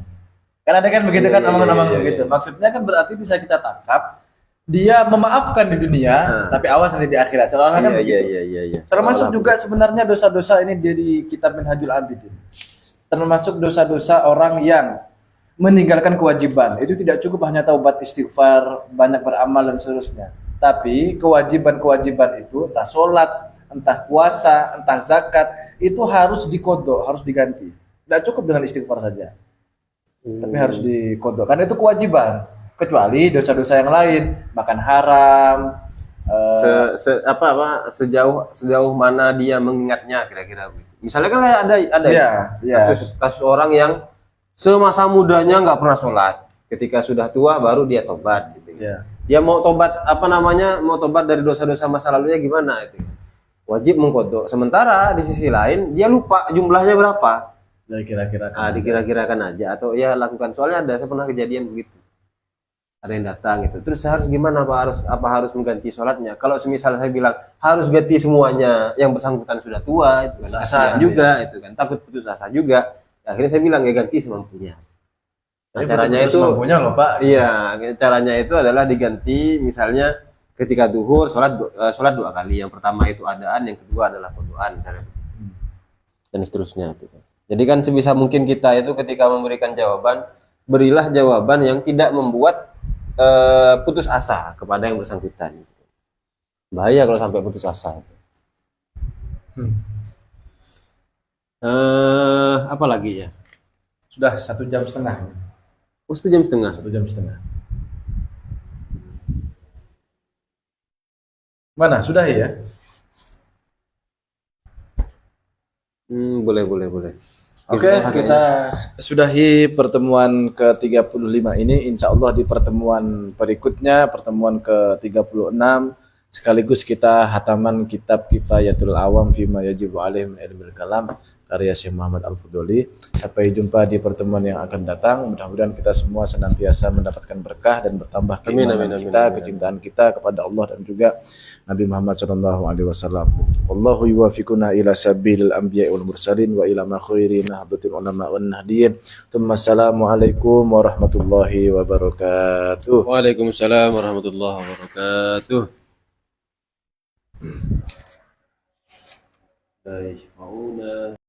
Kan ada kan begitu kan omongan-omongan iya, begitu. iya. Maksudnya kan berarti bisa kita tangkap dia memaafkan di dunia, tapi awas nanti di akhirat. Soalnya kan begitu. Iya. Termasuk juga sebenarnya dosa-dosa ini dari kitab Minhajul Abidin. Termasuk dosa-dosa orang yang meninggalkan kewajiban. Itu tidak cukup hanya taubat istighfar, banyak beramal dan seterusnya. Tapi kewajiban-kewajiban itu, entah sholat, entah puasa, entah zakat, itu harus dikodok, harus diganti. Tidak cukup dengan istighfar saja. Tapi harus dikodok. Karena itu kewajiban. Kecuali dosa-dosa yang lain, makan haram, Sejauh mana dia mengingatnya kira-kira begitu. Misalnya kan ada Iya. kasus orang yang semasa mudanya nggak pernah sholat, ketika sudah tua baru dia tobat gitu. Iya. Dia mau tobat mau tobat dari dosa-dosa masa lalunya gimana itu? Wajib mengkodok. Sementara di sisi lain dia lupa jumlahnya berapa. Ya, kira-kira. Dikira-kirakan aja atau ya lakukan. Soalnya ada saya pernah kejadian begitu. Ada yang datang gitu. Terus harus gimana Pak? Harus mengganti sholatnya? Kalau semisal saya bilang harus ganti semuanya, yang bersangkutan sudah tua, itu kan kasihan juga, itu kan takut putus asa juga. Akhirnya saya bilang ya ganti semampunya. Nah, caranya itu semampunya loh Pak. Iya, caranya itu adalah diganti misalnya ketika duhur sholat 2 kali. Yang pertama itu adaan, yang kedua adalah kodoan misalnya. Dan seterusnya itu. Jadi kan sebisa mungkin kita itu ketika memberikan jawaban, berilah jawaban yang tidak membuat putus asa kepada yang bersangkutan. Bahaya kalau sampai putus asa. Apa lagi ya? Sudah 1,5 jam. Oh, 1,5 jam. 1,5 jam. Mana? Sudah ya? Boleh. Oke, kita sudahi pertemuan ke-35 ini. Insya Allah di pertemuan berikutnya, pertemuan ke-36, sekaligus kita hataman kitab Kifayatul Awam Fima Yajibu Alaihim Ilmul Kalam karya Syekh Muhammad Al-Fuduli. Sampai jumpa di pertemuan yang akan datang. Mudah-mudahan kita semua senantiasa mendapatkan berkah dan bertambah keimanan kita, kecintaan kita kepada Allah dan juga Nabi Muhammad SAW. Wallahu yuwafiquna ila sabilil anbiya'i wal mursalin wa ila makhairi nahdlatul ulama wan nahdiyin. Assalamualaikum warahmatullahi wabarakatuh. Waalaikumsalam warahmatullahi wabarakatuh. Baik,